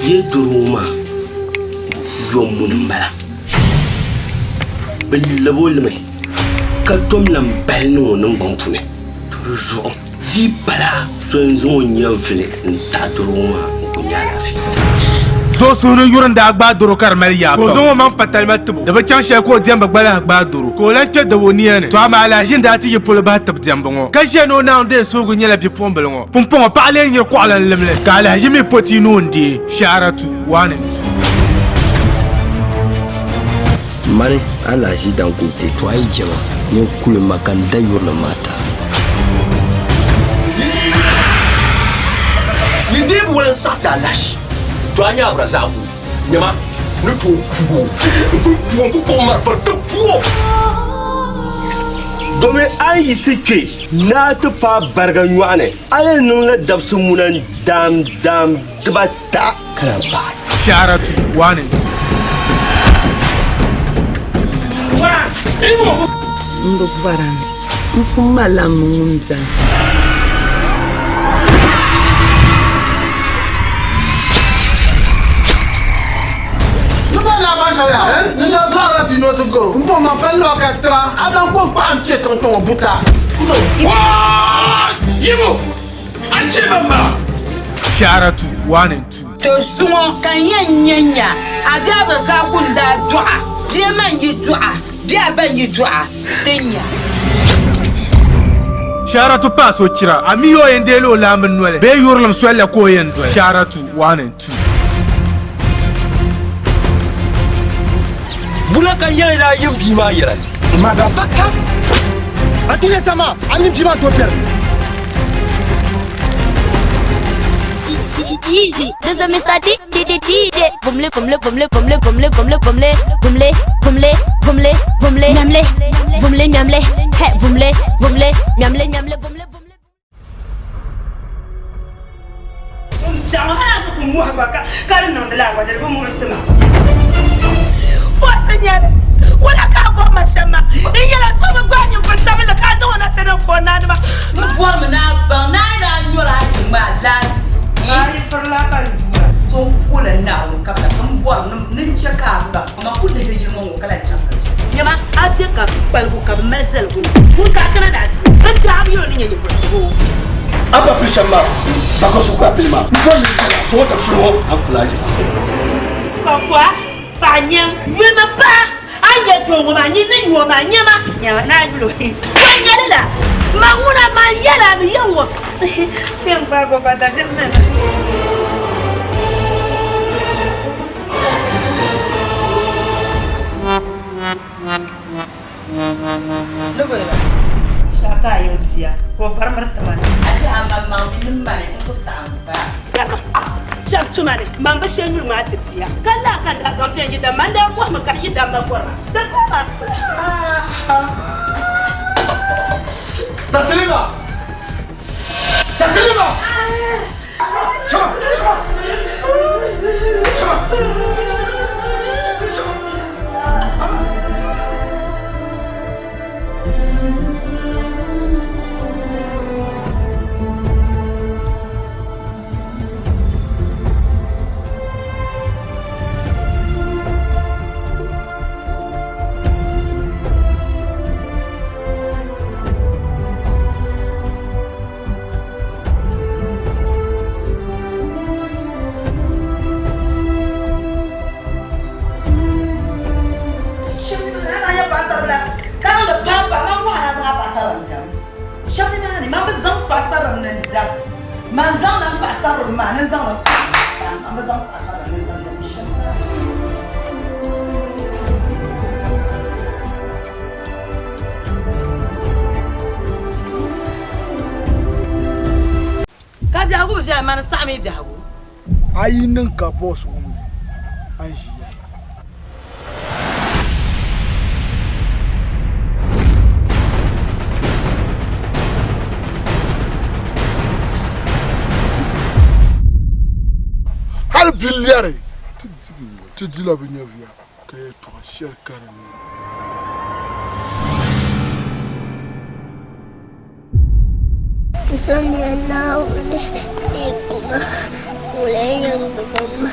ye duruma yomun bala bilabol me ka tom lam bal no non bon pune toujours di bala so nzo nyavle nta duruma ko nyala fi do so no yuran da agba doro karmel ya ko zo man patal matubu da bacan she ko demba gbala agba doro ko lan ke da woni ne to ama ala jin da ti yepolo ba tab demba ngo ka je no na onde so go nyala bi pombel ngo pompon pa ale nyir ko ala lemle ka ala jimi poti no ndi sharatu 1 and 2 mare ala ji dan kote to ai jama ne kul makanda yurna mata yinde bu wala sata lashi to anya abrazaku nyama nuto ku marfa to puo dome ai sike na to pa barga yuane ale non la dabsu munan dam dbata kala ba sharatu 1 and 2 ndo kuvarani mfuma la mumza Nous sommes là depuis notre go. Nous pouvons m'appeler le catra. Adam quoi pas un petit tonton bouta. Yimo. Achibamba. sharatu 1 and 2 to sumo kan nyanya aga ba sa kunda du'a je man yi du'a je ban yi du'a tenya sharatu paso kira amiyo yendelo lamun nole be yurlam swalla ko yendo sharatu 1 and 2 bula kan yana yin bima yaran Motherfucker. Atunya sama. Amin jima topier. Easy, this is Mr. D. Bumle, bumle, bumle, bumle, bumle, bumle, bumle, bumle, bumle, bumle, bumle, miamle, bumle, miamle, he, bumle, bumle, miamle, miamle, bumle, bumle. jangan aku kumuh baka kalau nang dalam wajar aku murusma fuasanya wala ka ko mashama ingela so ba gwanyu fasama la ka zo na tana ko na ba buar mana ba na nyola ma lat ai farla ka jura to kula na ka ba san buar nin chaka ba ma kullu hirjin mo kala chaka nyama ate ka balgu ka mesel kun ka kana dati ba ta biyo ni nyi fusu aba pishamba bako suka pilma mfanye kala so tapsuo akulaje Papa, fanya, yuma pa, anya dongo manyi ni nyuma manyama, nyama na yulo. Fanya la, manguna manyala biyango. Yang bago pada jemna. Logo ya. Shaka yomsia, ko farmar taman. Asha mamma min mane ko samba. Jam tumane mamba shenyu ma tipsia kala kan da zamte yi da manda mu ma kan yi da makora da kuma Taslima. manzang nan pasar manan zang amma zang pasar ne zang jamishin ka jago ba jira mana sami jago Ayi nan ka boss mu. An shi. Biliare tu dis la venir via que toi cher carrément Sonia na uli ikuma mulai yang belum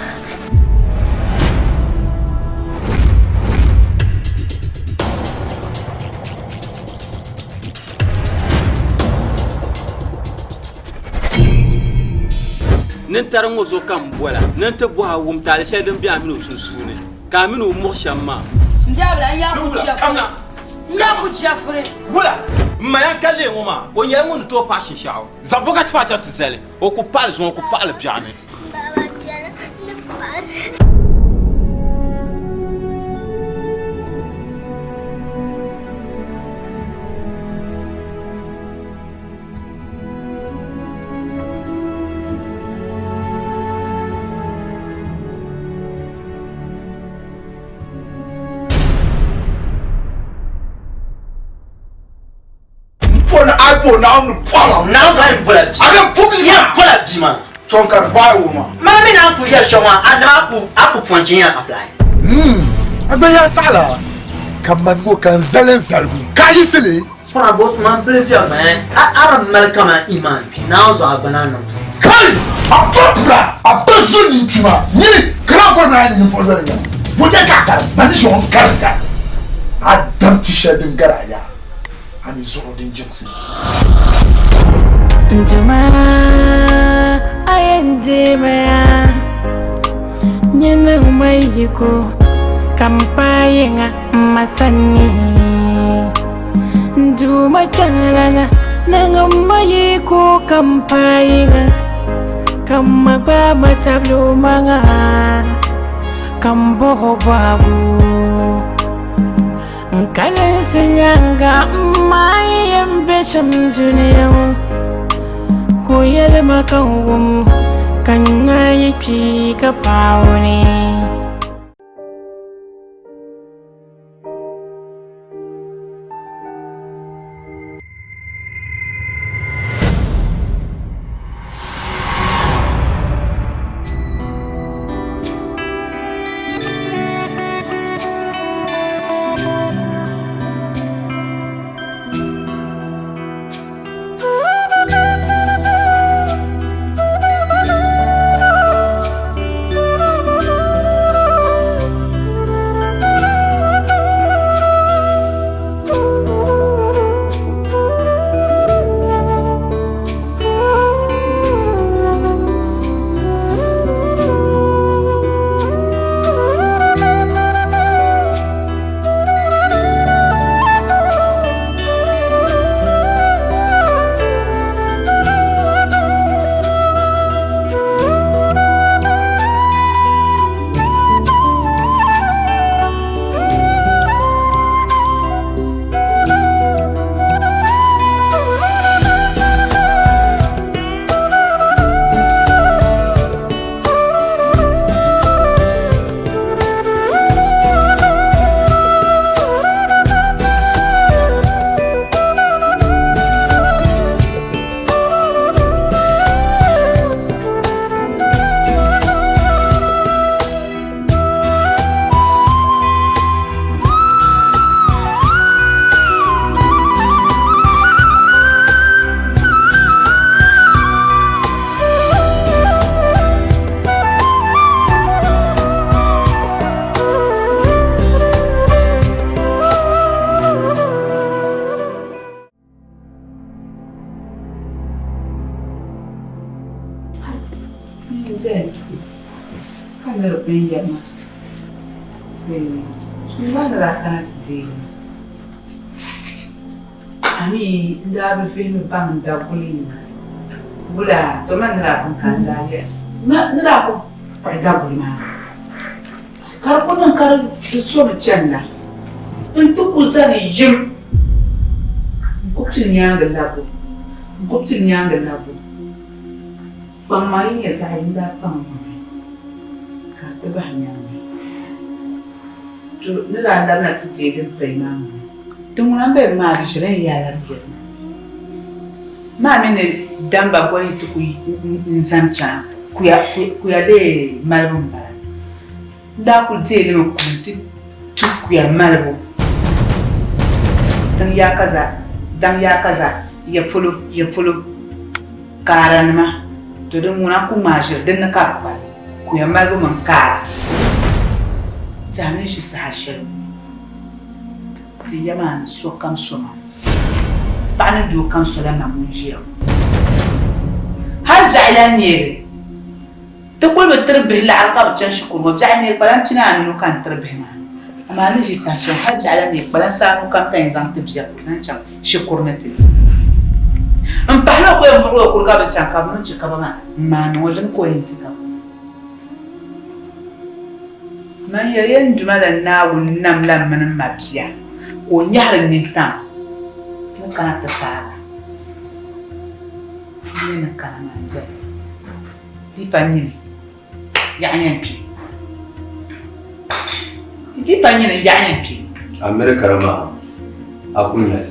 Nintarango zo kam bola. Ninte boha wum tali sedin bi aminu sunsune. Ka aminu mo shamma. Njabla ya ku chafre. Ya ku chafre. Wula. Mayan kale woma. O yel ngun to pa shishaw. Zaboga twa ta tsele. O ku pal zo ku pal biane. Baba tiana ne pal. iPhone now no problem. Now I bullet. I don't put it Yeah, bullet jima. So can buy woman. Mami na ku ya shoma ana aku ponjin apply. Agbeya sala. Kaman go kan zalen salbu. Kayi sile. Sona boss man plaisir man. Ara malkama iman. Now zo abanana. Kai! Apopla! Apesu ntuma. Ni krako na ni follow ya. Boje kakar. Mani jo on karaka. Adam t-shirt ngaraya. Ani zoro din jinsi. Ntuma ayende maya. Nyena umayiko kampayenga masani. Ntuma chalala nanga umayiko kampayenga. Kama baba tablo manga kamboho babu. Kala senyanga mai ambesham dunia ko yele makawum kanga yipi kapauni. Ami nda film bang da kulina. Bula to man ra pun kanda ya. Na ko pa da kulina. Kar ko nan kar so mu canna. In tu kusani jim. Kuptin nyanga labo. Kuptin nyanga labo. Pamai ya sa inda pam. Ka ta ba nyanga. Tu nda na tije din pai mamu. Tung number ma shirin yalar biyar. Ma mene damba gwani tuku nzamcha kuya de malbum ba. Da ku je ne kunti tuku ya malbum. Dan ya kaza ya fulu karan ma to dan muna ku majir dan na karba ku ya malbum kara. Tani shi sahashir. Yaman so kam soma bana do kam so la mamunjia hal jailan yere تقول بتربه العقاب كان شكر وبجعني بلان تنا انه كان تربه معنا ما نجي ساشون حاج على نيك بلان سانو كان زان تبجي نان شكر نتيت ام بحنا كو ينفعوا كل قبل كان قبل نجي قبل ما نوجن كوينتي ما يرين جمال الناو النملة من المبسيا ونهر النتام كانت تفعل لين كان ما نجي دي بانيني يعني انتي دي بانيني يعني انتي أمريكا رما أكون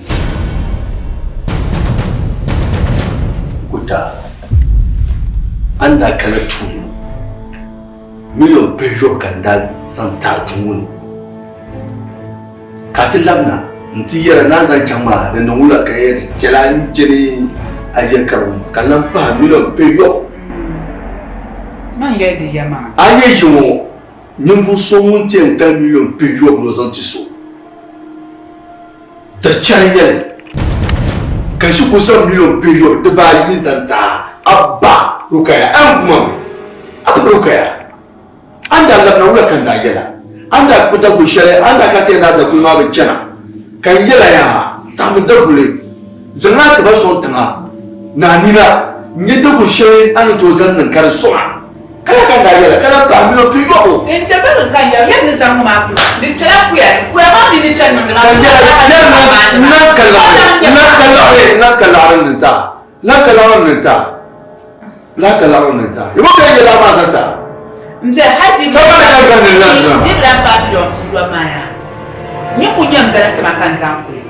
كتا أنا كلا توني ميلو بيجو كندا سانتا توني كاتلامنا نتي يرى نازا جماعة نقول كير جلان جري أيكرم كلام با ميلو بيجو ما يدي يا ما أيه يوم نيمفو سومون تين 10 مليون بيجو بنوزانتيسو تجاريال كشو كوسا مليون بيجو دبا ينزانتا أبا ركايا أمكم أبا ركايا anda labna wula kan da yela anda kuta ku shere anda kate na da kuma ba jana kan yela ya ta mu da gule zanga ta ba son tanga na nila ni da ku shere an to zan nan kar soma kala kan da yela kala ta mi no piyo en ta ba kan ya ya ni san ma ku ni tara ku ya ma mi ni chan no na kala yo ka yela ma santa mzee hadi ni la pa yo mtwa maya ni kunya mzee kama kanza kule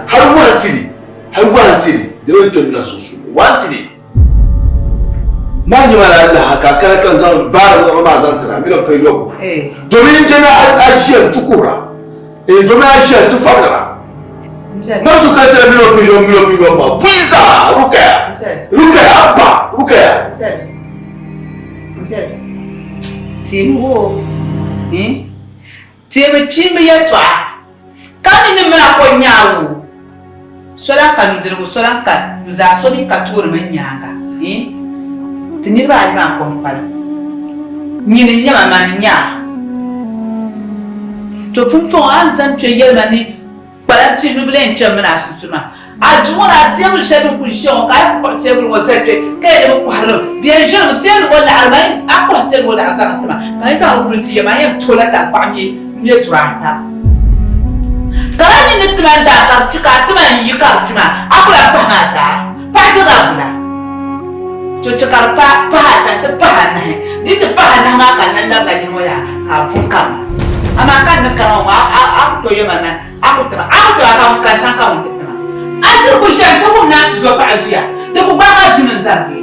har wasiri da wato mina sosu wasiri mani mala Allah haka kala kan zan bara da ma zan tana mina fa yo domin jana ashiya tukura domin ashiya tufagara masu ka tara mina fa yo ba puiza rukaya abba rukaya Timu Timu chimbe ya twa kami ni mena ko nyaawu sola kanu dirgo sola ka za so bi ka turu men nyanga tinir ba ma ko pal nyini nyama man nya to fun fon an san che yelma ni para tinu blen chamna susuma ajura tiam shedu kulshon ka ko tebul wasate kay de ko halo bien jeune tiam wala armai akko tebul wala azantama kai sa ulti ya mayam cholata pamye ne tranta karani ne tmanda kartuka tman yikartuma akula pahata pazada funa to chakarpa pahata de pahana di de pahana ma kan la la ni moya ha funkam ama kan kan ma akto yemana akto ka kan chanka mun asir ku shan ko na zo ba aziya da ku ba ka shi nan zargi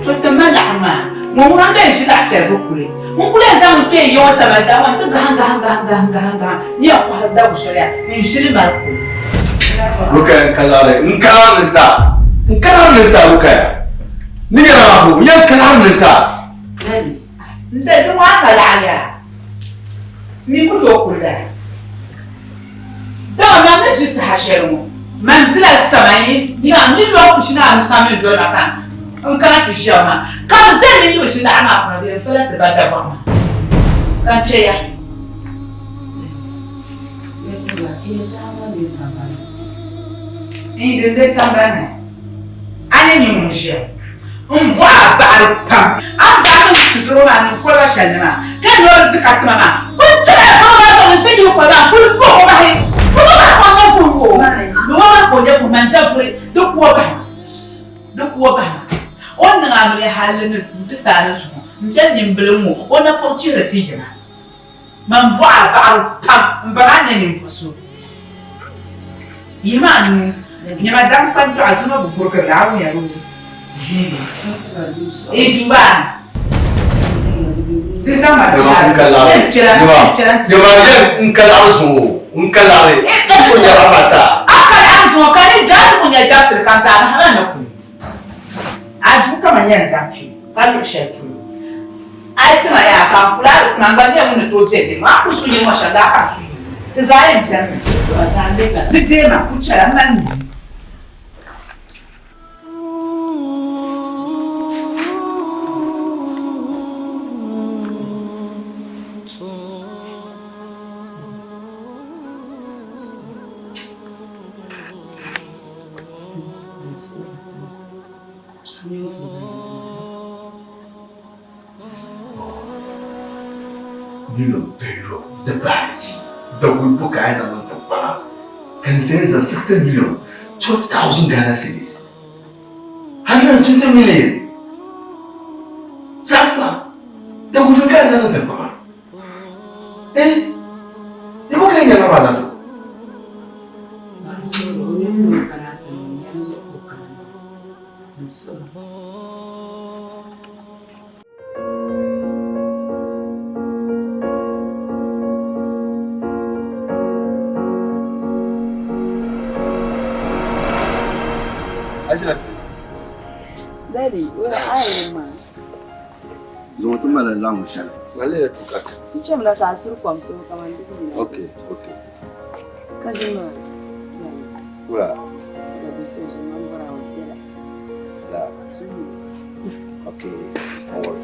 to tamala amma mu mun da shi da ta ga kure mun kule za mu ce yo ta ba da wannan ga ni ku da ku shari'a ni shiri ba ku rukan kalare in karamta rukan ni ga abu yan karamta nse duk wa kala ya ni ku to kula da ma na shi hasheru man tila samai ni ma ni lo ku shi na sami do na kan on kana ti shama kan se ni yo shi na ma ko be fela te ba da ba ma kan che ya ne ku la e ja ma ni sama e de sama na ani ni mu shi on va ba pam an ba ni ku zuro ma ni ko la shalma kan yo ti ka tuma ma ko ta ko ba ko ni ti ko ba ko ko ba he Como vai quando eu fui? Não vai quando eu fui, mas já fui. Do cuoba. Onde na mulher halando de taras, não já nem blemo. Onde a fortuna tinha. Mas vai para pam, para nem fosse. E mano, minha madame quando azuma porque lá o meu. E juba. Desama. Unkalare ko ya mata akala azu kare jatu kunya dasir kan za na hana ku aju kama nyanza ki palo shefu ai tuma ya ka kula kuna ngania mun to jende ma ku suyi mashanda ka suyi tzaye mjani to atande ka bitema kuchara mani Million peso da baki da gulbuka ya zama tabbara kan sayar da 60 million 12,000 Ghana cedis 120 million zamba da gulbuka ya zama tabbara ya buka yin yana ba za ta Daddy, where are you, man? Zuma tuma la langu shana. Wale ya tukaka. Mche mla sasuru kwa msuru kama ndiku. Okay. Kajima. Ura. Daddy, so je mambara ojela. La. 2 years. Okay. Don't worry.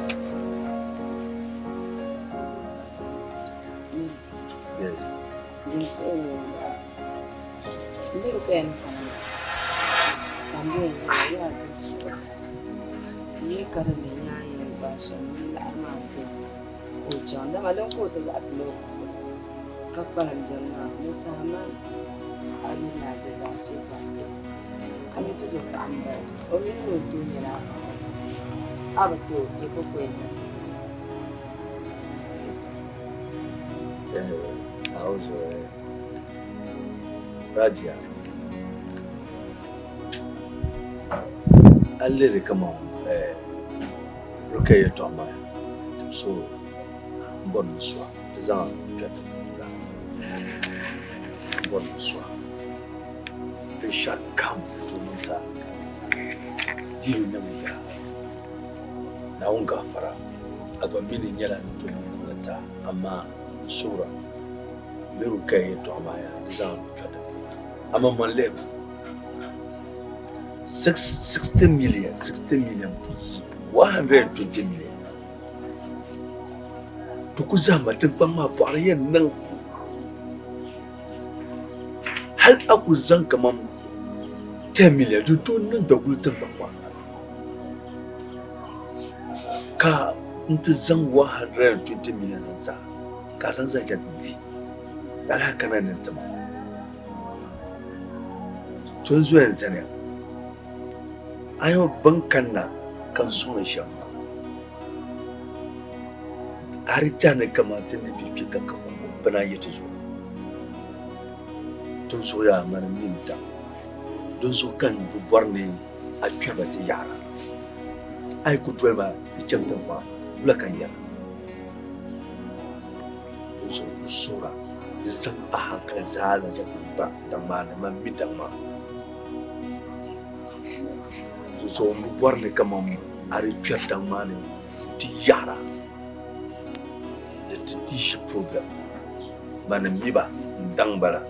Yes. Jinsi ndiku kena. Kambe ya jinsi. Ni karane nyaye basha ni la amante. Ujanda malongo se aslo. Kapala mjana musama alina dezache kande. Amituzo kamba. Omino dunya la. Abato yeko kwenda. Auzo Radia. Allere kama Rukaya Tomaya. So bonsoir. Des ans bonsoir. We shall come to Musa. Diru namaya. Naunga fara. Agwambini nyala nto ngata ama sura. Rukaya Tomaya. Des ans ama manleb 60 million 120 million to kuzama tabama bariyan nan hal aku zan kaman 10 million to nan da gultin bakwa ka inta zan 120 million zanta ka san zai jaddi ala kana nan tama tun zuwa yanzu ne ayo bankan na kan suna shan arita ne kamata ne bibi kanka bana ya tazo tun so ya mana minta don so kan dubar ne a kyaba ta yara ai ku tuwar ma ta camta ba bula kan yara don so sura zan a hankali zala jatin ba da ma na man bidan ma so mu warne kama ari pierta mane ti yara de ti program bana miba ndang bala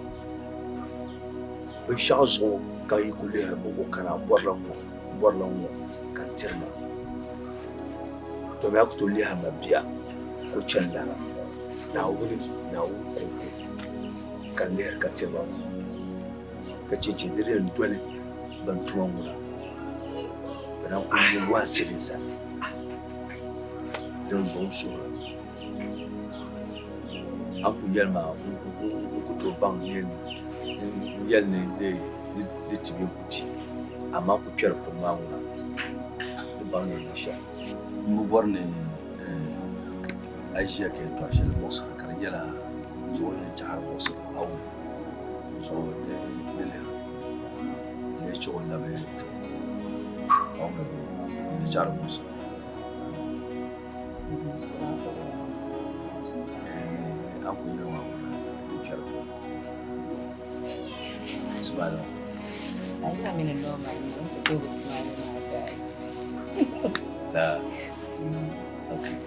o shazo kay ko lera bo kana borlango kan tirma to me ko to liha mabiya ko challa na wuri na ko kan lera ka tirma ka ce dire dole ban tuwa muna na kuwa sirinsa don zo su aku yalma ku to ban yalne de tibe kuti amma ku kira to mawuna ban ne sha mu borne Aisha ke to shi musa kan yala zo ne jahar musa awu zo ne ne ce wannan bai ne jar musa aku yi rawa da kyar subhanahu I mean normal you do la okay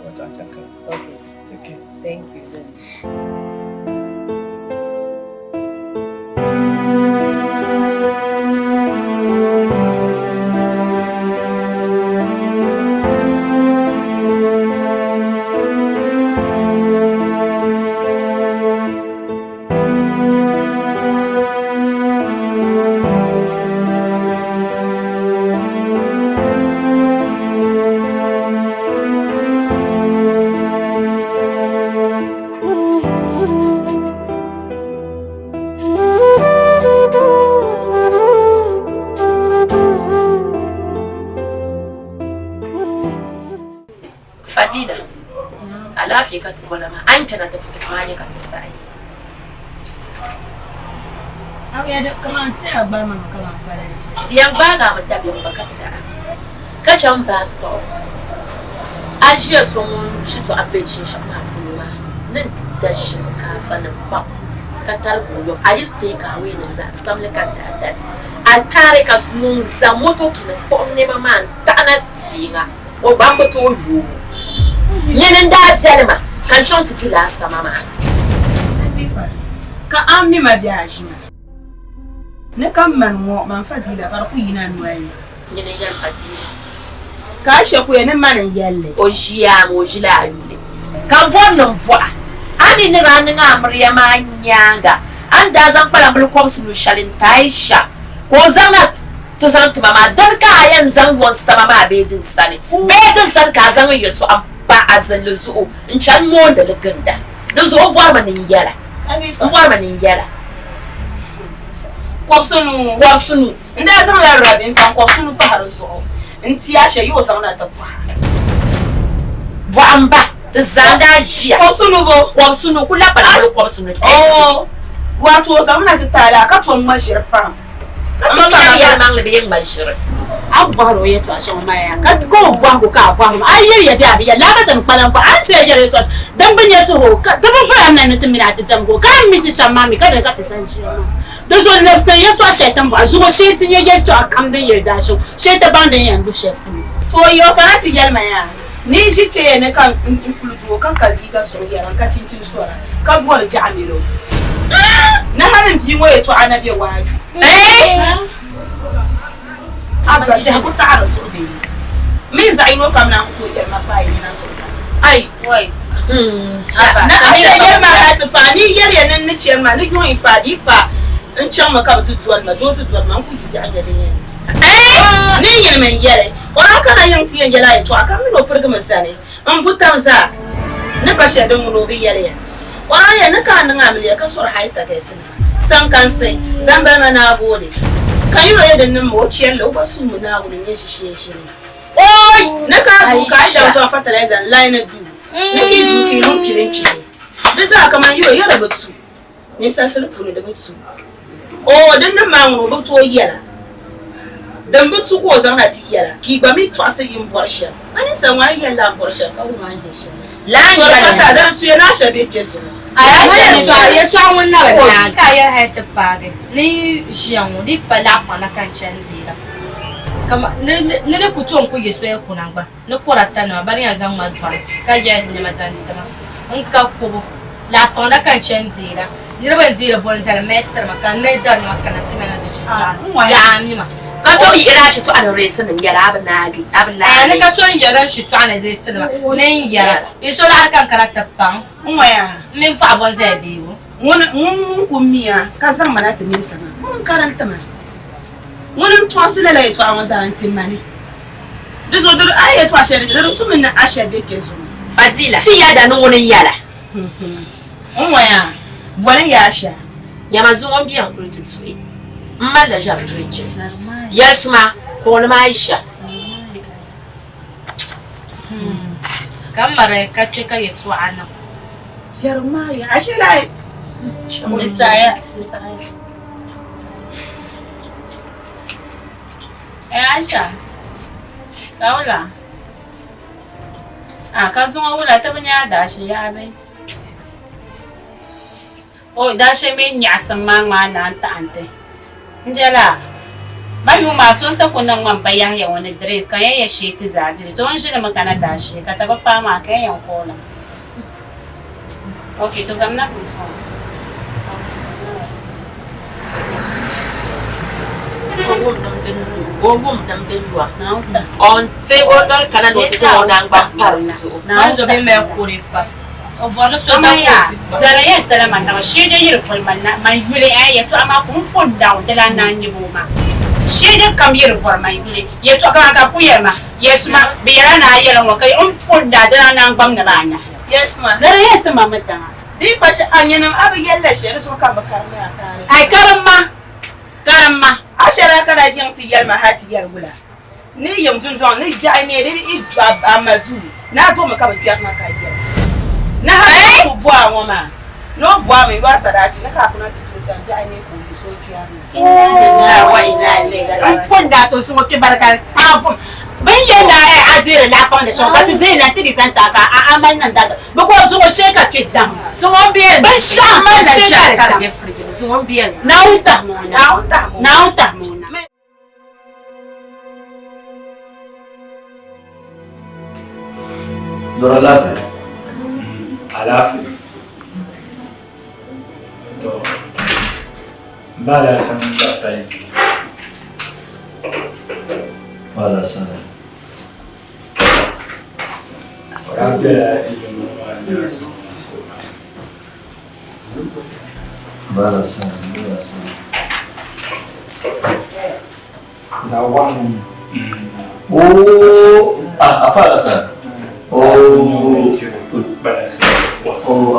wata chaka okay take care thank you then Fadila. Alafi ka tukuna ma an tana ta fituma ya ka tsaye. Abiya da kaman ta ba mama kaman fara shi. Diyan ba ga mu tabi mu bakata. Ka can pastor. Ajiya sun shi to abincin shi ma fuluma. Nan da shinkafa nan ba. Ka tarbo ayir te ka we nan za samle kan da. A tare ka mun za moto kin pomne mama tana tinga. O ba ko to yu. Nyenin da jalma kan chon titila sama ma. Asifa. Ka ammi ma biya shi ma. Ne kan man mo man Fadila kar ku yina nuwai. Nyenin yar Fadila. Ka she ku ne man yalle. O jiya mo jila yule. Kan bon non voa. Ami ni ran nga amriya ma nyanga. Anda zan pala bul kom sulu shalin taisha. Ko zanga to zan tuma ma dan ka yan zan won sama ma be din sani. Be din san ka zan yi to am ba azal zu in chan mo da leganda. Da zo bwar ma ni yara. Asifa. Bwar ma ni yara. Kwapsunu. Nda zan la rabin san kwapsunu pa har so. Nti ya she yo zan na ta kwa. Vamba ta zanda jia. Kwapsunu kula pa na kwapsunu. Oh. Wato zan na ta tala ka to mashirpa. Ka to ya mang le bien mashir. Abwaro ye to ashe maya. Ka ko bwa ko ka bwa. Ayi ya biya biya la ka tan palan fa an she ya to. Dan bin ya to ka da ban fa nan ta mina ta tamgo. Ka mi ti shamma mi ka da ka ta san shi. Da zo lefta ya to ashe tan ba zuwa shi tin ya to akam din yarda shi. She ta ban da yan du chef. To yo kana ti yalma ya. Ni shi ke ne kan inkuludu kan ka liga so yaran ka cincin suara. Ka bor jamilo. Na harin ji waye to anabi waju. Abba da ku ta rasu be. Me zaino kam na ku to ma bai na so. Ai. Wai. Na ai yar ma ka tufa ni yar yanan ni ce ma ni gon ifadi fa. In can maka tutuwan ma do tutuwan ma ku ji anga da yanzu. Ni yin men yare. Ora kana yin tiyan yala ya to aka mi no furga masane. An futam za. Ni ba shedin mu no bi yare ya. Ora ya na kan nga mi ka sur haita ga tin. San kan sai zan ba mana gode. Kan yi roye da nan mo ciyar lo ba su mu na gurin yin shi. Oi, na ka du ka da so fertilizer line na du. Na ki du ki no kirinci. Bisa kaman yo yara batu. Ni sa sulfu ne da batu. Oh, dan nan ma mu batu yara. Dan batu ko zan hati yara. Ki ba mi twasa yin vorsha. Ani san wa yalla vorsha ka ma anje shi. La yara ta da su yana shabe ke su. Ya twa mun na ba ka ya hata pare. Ni jian di pala pa na kan chandira. Kama ne ku chon ku yeso e ku nangba. Ne ko rata na bari ya zan ma twa. Ka ya ni ma zan tama. Nka ko la pa na kan chandira. Ni ba ndira bon zal meter ma kan ne da ma kan na na da shi. Ya ami ma. Ka to yi ira shi to an resin nan yara abin nagi abin la ne ka to yara shi to an resin ma ne yara iso la kan karata pan waya min fa bon zai de wo mun kummiya ka san mana ta misa ma mun karanta ma mun to asile la to an zan tin mani dizo dur aye to ashe da dur tumin na ashe be ke su Fadila ti ya da nan wonin yala waya wani ya asha ya mazuwan biyan kultutuwe amma da jafrinci Yasma ko na Aisha kamar ka ce ka yi tsuwa nan jarma ya ashe lai Isaya Aisha Kaula ka zo wula ta banya da shi ya bai o da shi me nya san ma na ta ante njela Mayu masu sako nan wan bayan ya wani dress kan yaya shi ti zajiri so shi da makana dashi ka taba fama kan yan kola. Okay to gamna ku fa. Ogum nam denwa. On te odol kana no te so nang ba paruso. Na zo be me kuripa. O bono so da ko zara ya tala man na shi da yir fulman na man yule ay to ama fun fun down de la nan yibo ma. She did come here for my day. Yet, yes, ma, be a yellow, okay, funda, then I'm bum the line. Yes, ma, there ain't the mamma. Deep as onion, I'll be yellow, she will come back. I carama, I shall I young to yell my hat yellow. Ni yam jun zon ni jai ne di amaju. Na to me ka ba piat na ka dia. Na ha ko bua won ma. No bua me ba sadachi na ka kuna titu sam jai ne ko yi so tua ni. Ina wa ina le ga. Fonda to so mo ke baraka ta fo. Ben yenda azire la pande so ka tizile na tiri santa ka amal nan daga. Ba ko zo sheka twidam. So on bien. Ba sha ma sheka ta. So on bien. Na uta mo na. Dora lafi. Alafi. To. Bala san batai. Bala san. Rabia ilmu wajasa. Bala san. Zawani. Oh, afala san. Oh,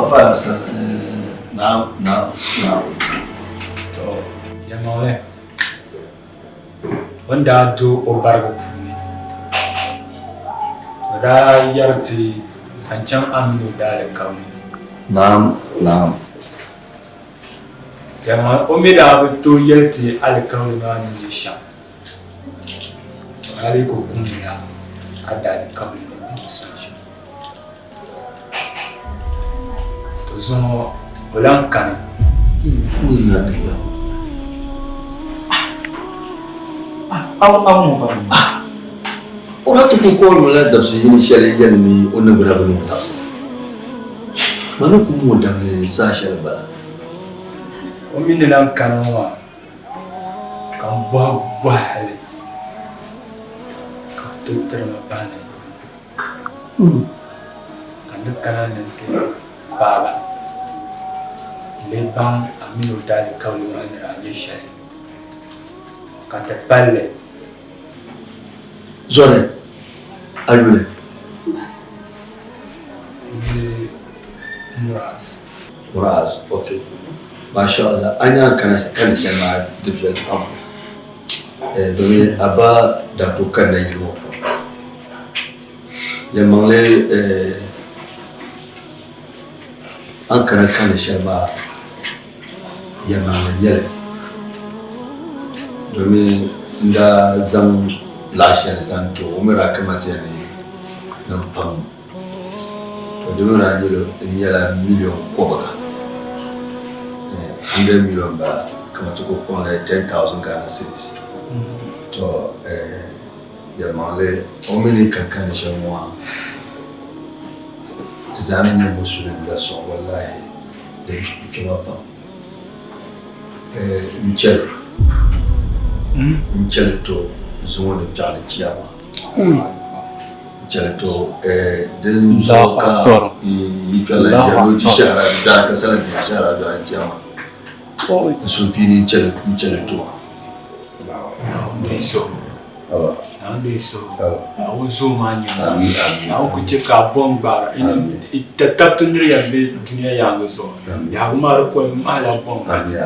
afala san. Now. To, ya mole. Wanda do obargo puni. Wada yarti sancham amnu dale kauni. Naam. Kama omida to yarti al kauni na ni sha. Ali ko kumya adale kauni ni sanchi. To zo olankana. Ni na ni. Ora tu ko wala da su yin shari yanni wannan burabun nasa. Manu ku mu da ne sa shari ba. O min nan kanwa kan ba hali. Ka tutar ma bana. Kan kana nan ke baba. Le ban aminu dali kawli wa ana alisha. Ka ta palle. Zore. Ayule. Muraz, okay. Mashallah. Anya kana shema different pam. Domin aba da to kana yi wo. Ya mangle an kana shema ya mangle yare. Domin da zam lashiyar zanto umara kamata ne nan fam to da muna jiro in yala miliyon ko baka 100 million ba kamata ko kuma 10,000 Ghana cedis to ya male omini kankan shanwa zamin ne musulun da so wallahi da kuma ba Michel to zuwa da jali ciyama. Jalato din zaka yi kala ya wuce shara da ka sanar da shara da ciyama. Su fini jalato. Ndeso. Ndeso. Auzo manya. Au kucheka bomba. Itatatu ya be dunia yangu zo. Ya umara kwa mala bomba. Amin.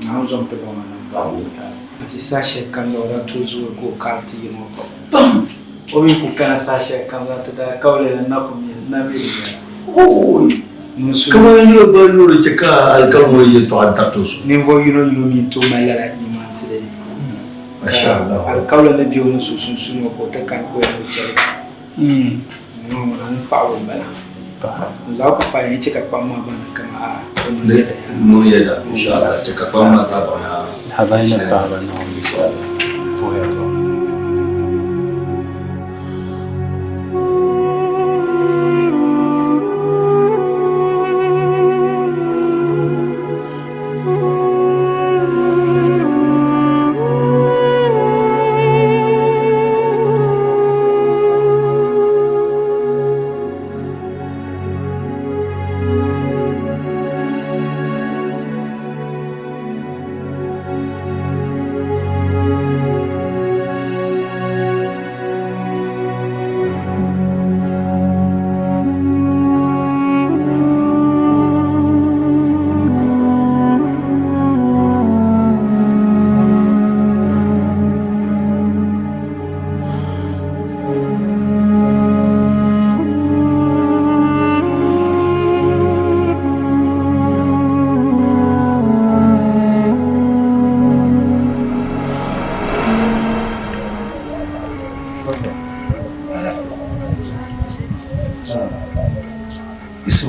Auzo mteboma na. Ati sashe kando ora tuzu ko karti yimo ko bam oyi ku kana sashe kando tada kawle na ko na mi kama yiro ba yiro cheka alkalmo yi to adaptos niveau yiro mi to malala iman sire mashallah alkawle na biyo musu sun ko ta kan ko ya charity no ran pawo bala la ko pa ni cheka kwa ma bana kama no yeda inshallah cheka kwa ma za ba حبايبنا بتاعنا ان شاء الله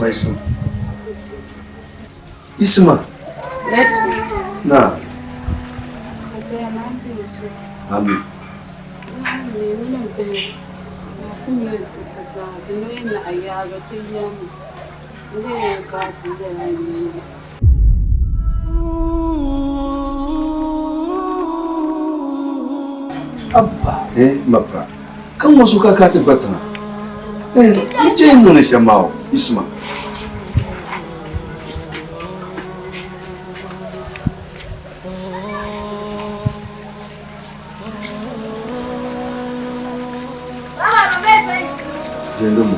Isma. Yes. Na. Saya nanti itu. Amin. Ini lebih. Aku ni tetap jenuh na ayah agak tiang. Ini kata dia ni. Abba, mapra. Kamu suka kata batang? Macam Indonesia mau, Isma. Jendumu.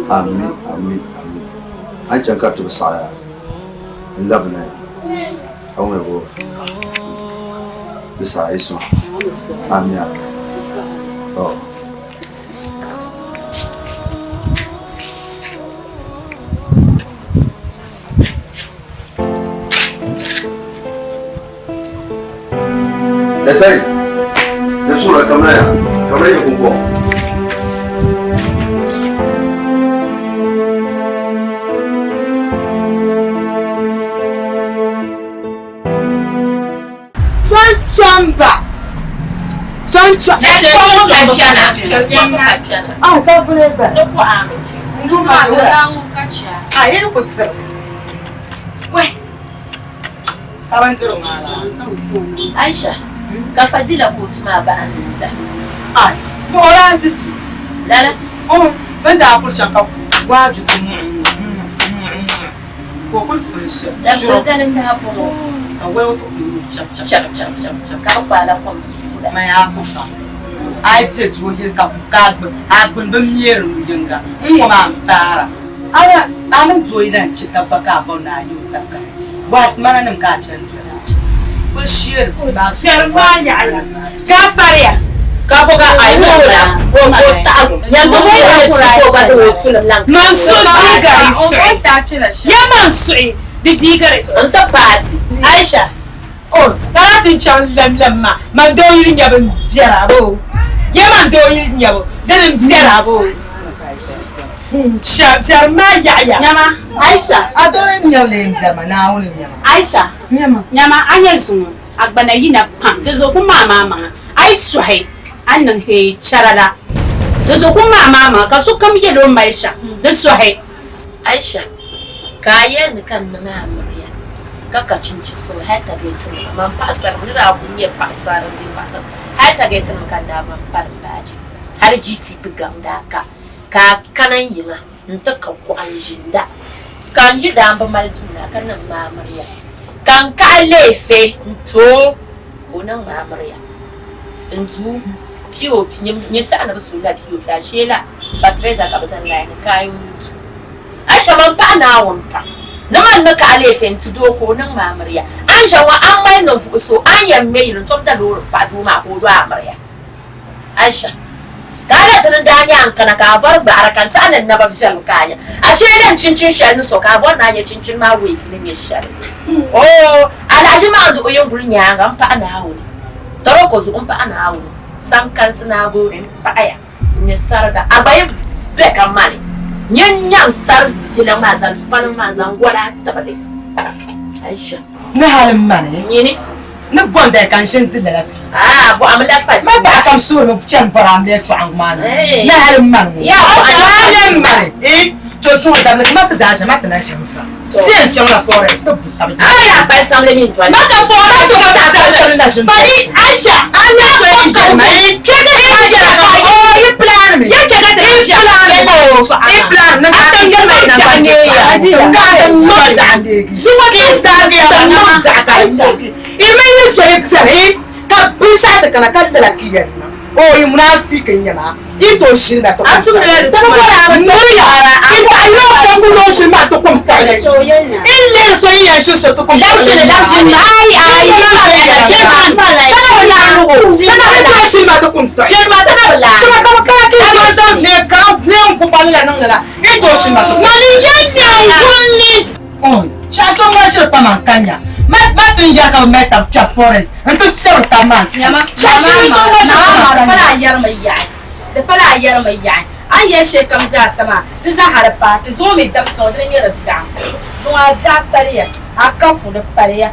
Amin. An can ka tuba saya. Labna. Awon wo. Tisa Isma. Amin. Oh. Sai, nessuno camera un po'. Chamba. Ah, tá por aí. Aisha, ka Fadila ko tuma ba an da. Ai, mo ora antiti. Lala, ban da ku chanka waju. Ko ku funsha. Da so dalin da hapo. Ka wayo to chap. Ka ba la kom su da. Mai hapo ka. Ai ce joye ka gbe, agbon bam yer mu yinga. Mo ma para. Aya, amen joye dan ci tabaka fa na yi ta ka. Was mana nim ka canza. Bullshit, ba su ya. Gafaria. Ka boga ai mo da. Ko ta. Yanzu ko ko ba da wotu nan. Mansur digari su. Ya Mansur digari su. An ta party. Aisha. Oh, karatin chan lam ma. Man do yirin ya ban jarabo. Ya man do yirin ya bo. Danin jarabo. Jarma ya. Nyama, Aisha. Ado nyole mzama na woni nyama. Aisha. Nyama anya sunu. Agbana yina pam. Tezo ku mama. Ai suhai. Annan he charala. Tezo ku mama ka su kam yelo maisha. Da suhai. Aisha. Kayan kan na amuriya. Kaka cinci so hata getin man pasar ni ra bunye pasar din pasar. Hata getin kan da van palmbaji. Har jiti bigam da ka kanan yinga nta ka ko anjinda kan ji damba maljinda kanan mamariya kan ka lefe nto ko nan mamariya ntu tiwo nyeta na basula tiwo fa shela fa treza ka bazan la ni kayu ntu Aisha man pa na wonta na man na ka lefe ntu do ko nan mamariya an jawa an mai no fu so an yamme yin tomta do pa do ma ko do amariya Aisha kaya tanan danya an kana ka far bara kan sanan na babsal kaya ashe dan cincin shanu so ka bona ya cincin ma wait ne shar oh alaji ma du oyon burunya ga pa na hawo taro ko zu pa na hawo san kan sina go pa aya ne sarga abaye be kan mali nyan sar sila ma zan fan ma zan gwada tabale Aisha na halin mane yini na bonda kan shin tilafi bo amla fat ma ba kam sur mu chan para amle to an man na halin man ya halin man to so da ma ta za ma ta na shin fa tiyan chan la forest to buta ba ya ba samle min to ma ta forest so ta sa na shin fa Aisha anya so ka mai ke da Aisha ka yi plan me ya ke da Aisha plan na ka ga mai na fa ne ya ga da mota ne zuwa ke sa ga mota ka imeni so yepsare ka bisa ta kana kan da lakiyan na o munafika nyana ito shirna to kan to wala muriya isa yo ko no shirma to kom ta ne ille so ya shi so to kom ta ne ai shirma to kom ta shirma ta wala shirma ka ka ki ne ka ne nan ku kwalla nan da ito shi ma mani yanya kulli chaso ma shi pa man kanya matin ya ka meta cha forest antu sero taman nyama chaso ma na pala yar mai yayi da pala yar mai yayi an ya she kam za sama da za harpa to zo mi dab so da ne da zo a ja pariya aka fu da pariya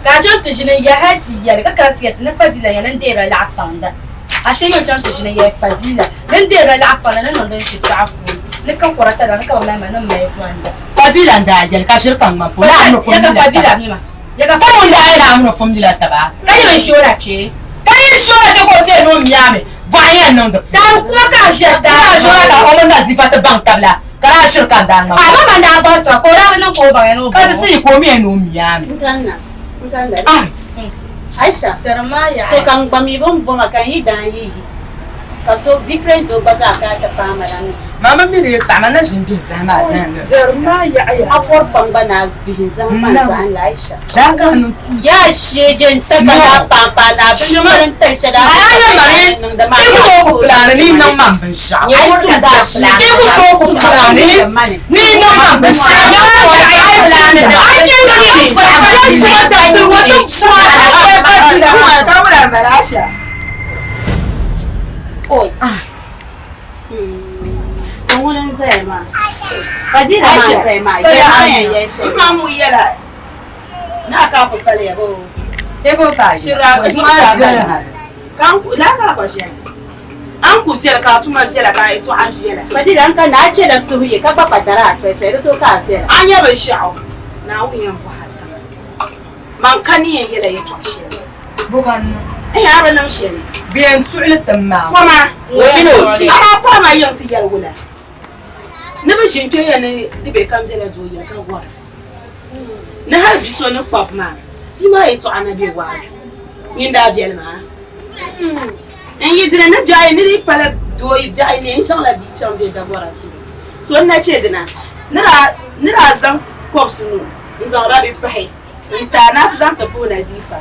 ka jan to shine ya hati ya ka ka tiya na fadila ya nan da la panda a she yo jan to shine ya fadila nan da la panda nan don shi ta fu ne kan kurata da ka mai nan mai tuanda fadila da ya ka shirkan ma pula no ko ya ka fadila ni ma ya ka fadila da ya na mu fomdila ta ba kai ban shora ce kai shora ta ko te no miyame vayan nan da dar kuma ka shirka ka shora ka o mun da zifata bank tabla kara shirkan da ma amma ban da ba to ko da nan ko ba no ka ta ti ko mi no miyame nganna Aisha serma ya to kan bami bom voma kan yi dan yi kaso different do baza ka ta pamaran mama mi ne ta mana shin bi sama san serma ya afor pambana bihin zaman san Aisha da ka nu tu ya shejen saka da papa na bimaran tarshe da ana mare nan da ma ko plan ni nan man ban sha ya ku da plan ko plan ni nan man ban sha ya ai plan da ai ni da ni sa ba ni da ni wato kuma ka mura malasha oi wurin zai ma fadila ma zai ma ya shi ma mu yala na ka ku pale bo ebo ba shira ku ma zai kan ku la ka ba shi an ku sel ka tuma sel ka ito an sel fadila an ka na ce da suhuye ka ba fadara sai da so ka ce an ya ba sha'o na wuyan fa hatta man kani yala ya tashi bugan ya ba nan shi biyan tu'il tamma fama ana kwa ma yin tiyar wula na ba shin ke yana dibe kam jela joyi ka gwa na har bi so ne pop ma ti ma ito anabe waju yinda jel ma en yidina na jaye ni pala doyi jaye ne san la bi cham de dabora tu to na ce dina nira zan pop sunu izan rabi pai nta na ta zan ta po na zifa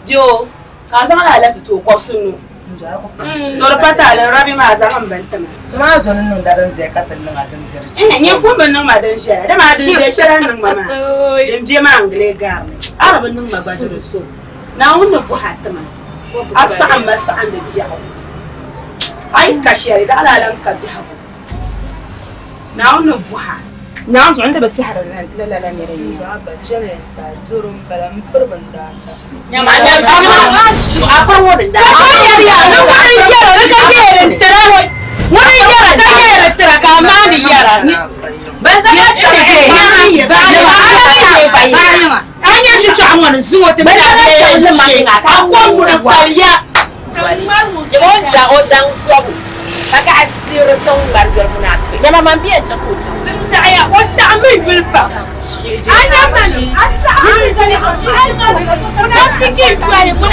jo ka zama la lati to pop sunu to repata la rabi ma zaman bantama to ma zo nan da dan je ka tan nan adam zirci ni ko ban nan ma dan shi da ma dan je sharan nan mama dem je ma angle gar arabin nan ma ba da so na wannan bu hatama asa'an masa'an da biya ai ka shari da alalan ka ji hawo na wannan buha na zo inda ba ta hada na la ne rai ba ba jere ta turun balan burban da ya ma da ma a farwo da ya na wani yara na kai yara tara wani yara kai yara tara ka ma ni yara ni ba za ka ce ba an yi shi ta wani zuwa ta ba da ya ka ko da kwariya ya wanda o dan sobu kaga asiro ton bargar munafiki yana man biyan ta ko saya wasa amin bilpa ana man asa amin sani munafiki kwari so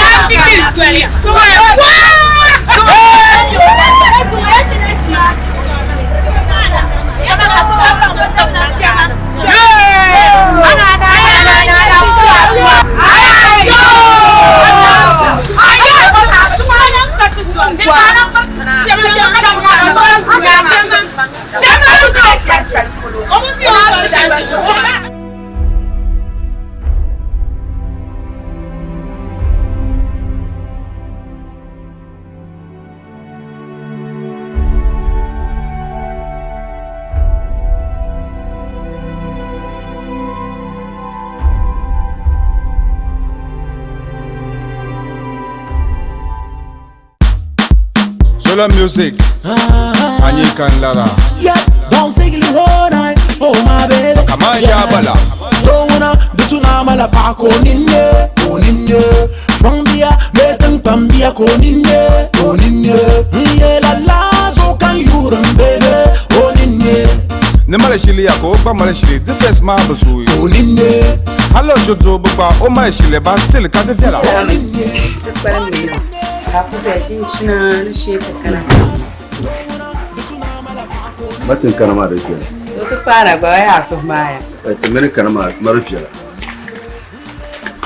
Solo music, Anyi kan lara. Yeah, don't say it all night, oh my baby. Come on, ya bala. Don't wanna do to na mala pa koninye. From dia, metan tambia koninye. Yeah, la la so can you run, baby? Koninye. Ne mala shili yako, ba mala shili, defense ma basu. Koninye. Hello jojo buba, o mala shili ba still ka defia la. Matin kanama da ke. To fara ba ya so maya. Ta mene kanama marufiya.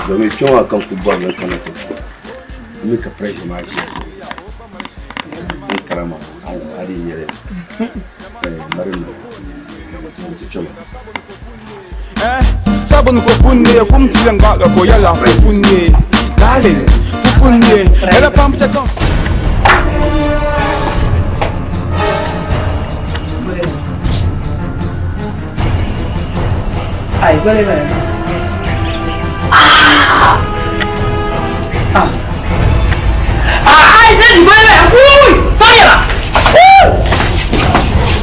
Domin kin wa kan ku ba mai kana to. Ni ka fresh ma shi. Ni karama. ari yere marin sabun ko kunne kum tiyan ga ko yala fufunye darling fufunye ela pam ta kon ai vale vale ai daddy vale ui fire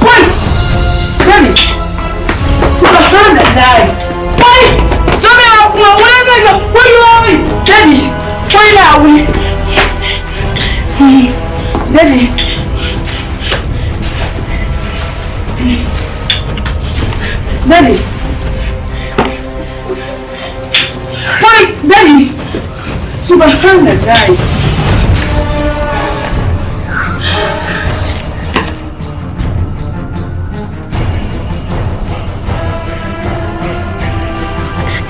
ui daddy subhanallah ui sabe uma wala ga ui daddy ui la ui daddy daddy ui daddy subhanallah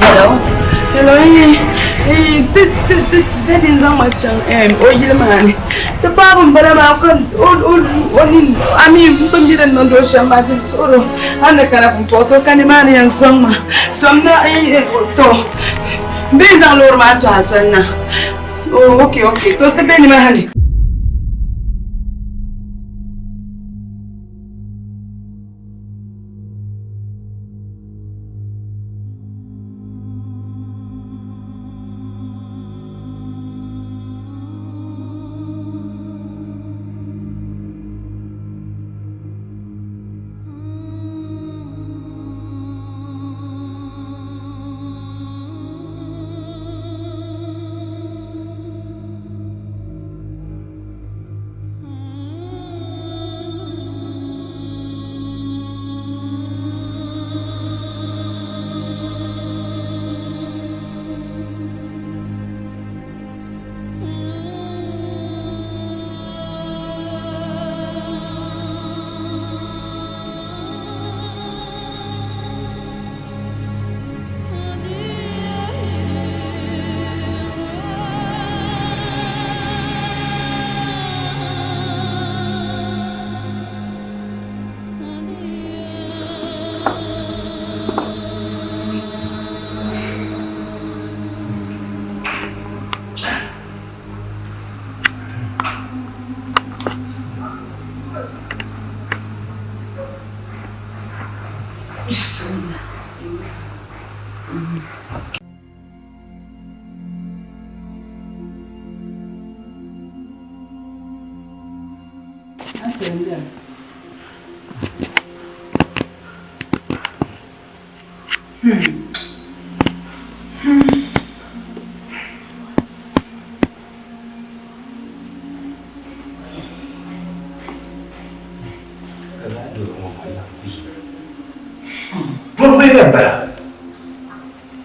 Hello, daddy zama can oyil mani. Ta babun bala ma kan oni ami ban gidan nan do shan ma din soro. Handa kana fun foso kan mani yan son ma. Somna to. Be zan lor ma to hasan na. Oh okay. To ta be ni ma handi.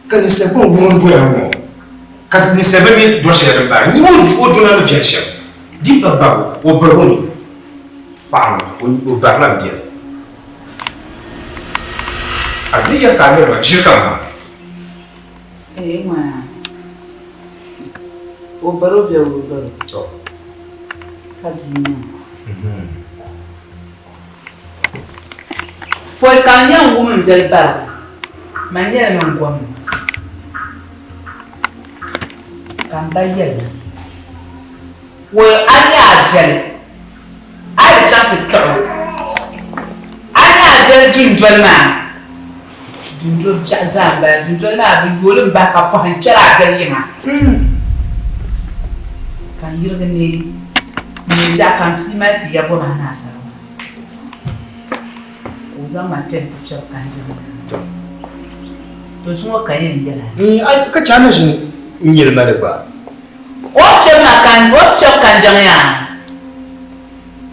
Kan se ko won do ya kat ni se be do shere ba ni wo do na bien cher di ba ba o beroni pa o ba na bien abi ya ka me ba je ka ma o baro be o baro to ka di foi kanya ngum mzel ba manya na ngom kambayel wo anya ajel ai ta to anya ajel junjol ma junjol jaza ba junjol ma bi yolum ba ka fa han tara ajel yima kan yirga ni ja kam simati ya bo na sa o zama ten to chap kan to suwa kayen jala ai ka chana shin nyel ma de ba option kan jangya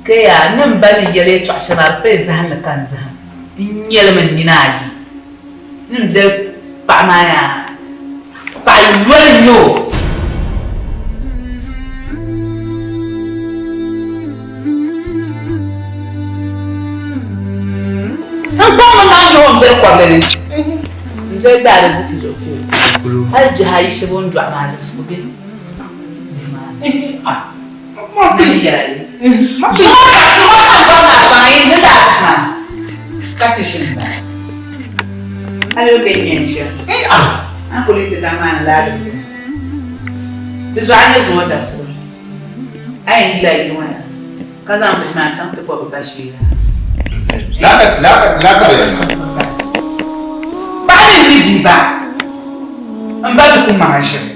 kaya nan bani yele to shanar pe zan kan zan nyel man minayi nim je pa maya pa yol no mzee kwa mbele mzee dada zikizo haja haishe bonjo amazi sikubi ah mama ya Tactician. I don't get mentioned. I'm going to the man lad. This one is what I said. I ain't like one. Because I'm with my tongue to pop a bashi. Lakat. Bani biji ba. Mbali kumasha.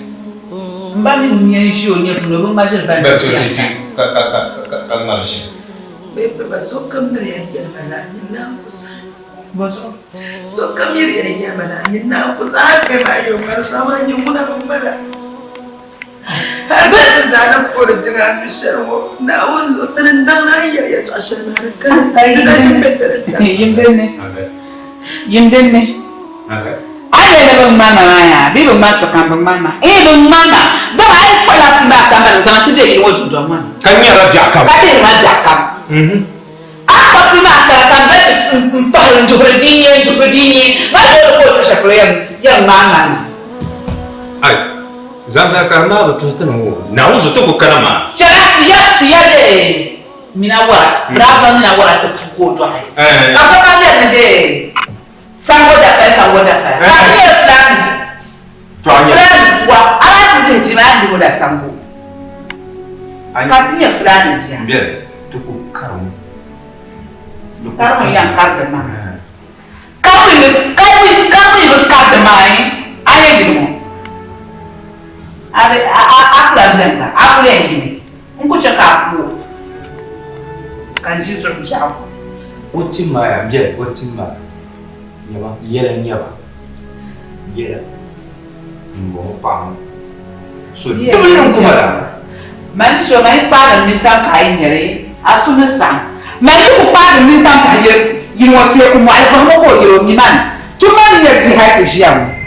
Mbali mnyeshi onyefuno kumasha bani. Betul. Malaysia. Bebe so kam dari yang mana nyina kusa. Boso. So kam yiri yang mana nyina kusa ke mayo bersama nyumuna kumbara. Harga zana por jangan misero na unzo tenendang na ya tu asal harga. Tidak sempat tenendang. Yimdenne. Ada bang mama ya, bibo masuk kampung mama. Bang mama, dah ay pala tiba sama sama tu dia ingin jual mana. Kami ada jakam. Kami ada jakam. Apa tiba kata paling jual dini, macam apa tu yang mana? Ay. Zanza karena betul tu na uzo tu bukan nama. Tiada deh. Minawara, berapa minawara tu fuku tu ay. Kau kan deh. Sango dapat. Tapi Islam. Islam buat alat tu jiman di muda sango. Tapi Islam je. Biar tu kamu. Kamu yang kardemai. Kamu kardemai. Ayah gitu. Aku lanjutlah. Aku yang ini. Engkau cakap aku. Kan sih suruh siapa? Ucin maya, biar ucin maya. Iya. Mbok pang. Sudah. Manusia main pada minta kain nyeri. Asu nesang. Manusia pada minta kain. Ini waktu aku mau kamu kau jero gimana? Cuma ni yang hati siam.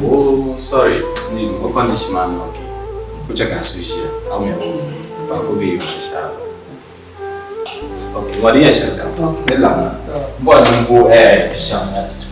Oh, sorry. Ni ofan di simano okay. Kucha kasuishia. Au mimi. Fa kubi inshallah. Okay, wadi ya shirika. Nella. Mbona ngo tishama ya titu.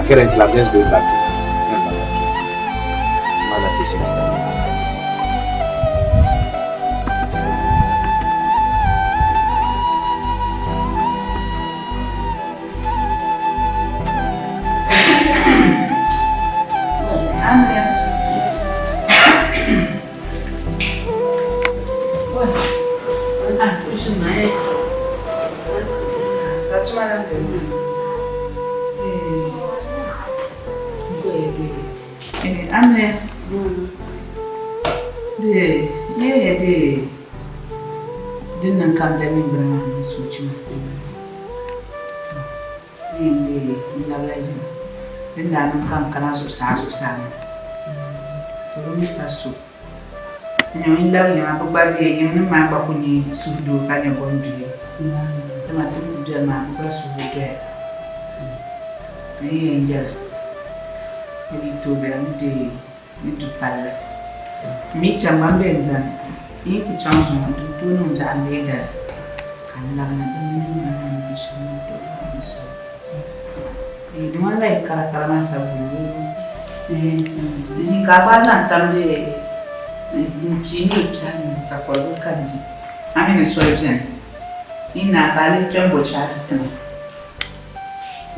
Currently, I'm just going back to this. Mana patience now. de dinnan kam jamin birama su ci ma ni lawla dinnan kam kana su sa to mi pasu ni lawla ba ba de ni ma ba ko ni su do ka ne bon duye ma tu de ma ba su de ni ngel ni to be am de ni tu palla mi chamba benzan ni ku chanzo tu tu no ja lega kan la na de ni na na bi shama to ni so e de wala e kara ma sa bu ni ni ka ba na tam de ni ti ni chan sa ko lu kan di ami ne so bien ni na ka le tembo cha ti tam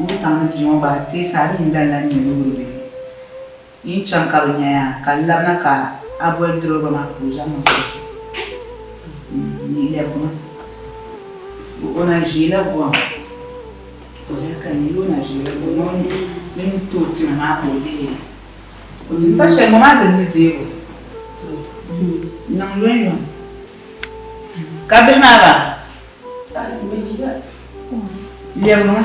u tang bi mo ba ti sa ri ndan na ni lu ri in chan ka nya ka la na ka avol droga ma puja ma ni le bon ona jila bon to ya ka ni luna jila bon ni to ti ma ko de o ti pa se mo ma de ni de na lo yo ka be ma ba me jila le bon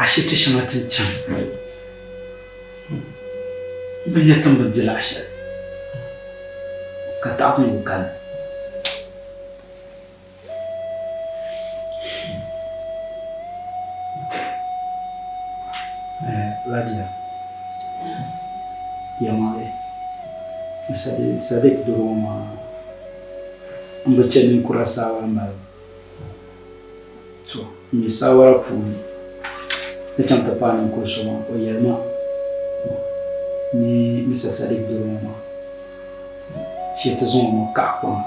أشيت شمات الجن بيتم بدل عشاء كتعبني وكان راديا يا مالي مسادي صديق دروما أمبتشني كراسة ومال تو مساورة فون Macam tepat yang kosong, oh ya mak, ni bisa sadik dulu mak. Siapa tu mak kakak,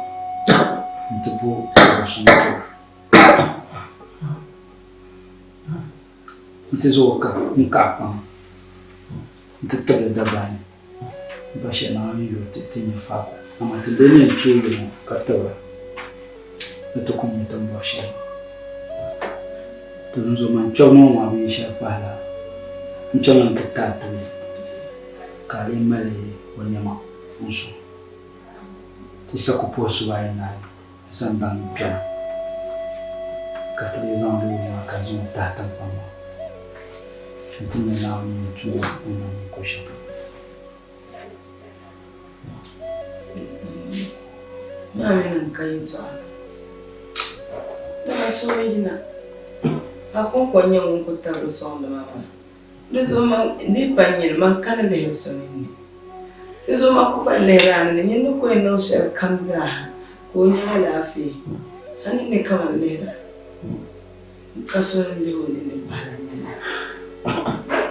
itu pun kosong tu. Itu zoka, kakak, itu terledaban. Baca nama itu tiada fak. Amat tu dia ni cuci kata, itu komunitas baca. Terus zaman cuma mau siapa lah, cuma tetap tu, kali malay wanyamak musuh. Tisa kupuas suai nai, sandang pian. Katrizan dulu makazun tahta pama. Cantiknya nawi cuma unang kosong. Mami nan kain soal. Dah masuk lagi nak. Aku punya untuk terus sama mama. Nizoma ni panggil makan leh soalnya. Nizoma aku panggilnya ni nu kau yang usah kamzah, kau ni halafi. Ani ni kawan leh. Kasuran leho ni bahannya.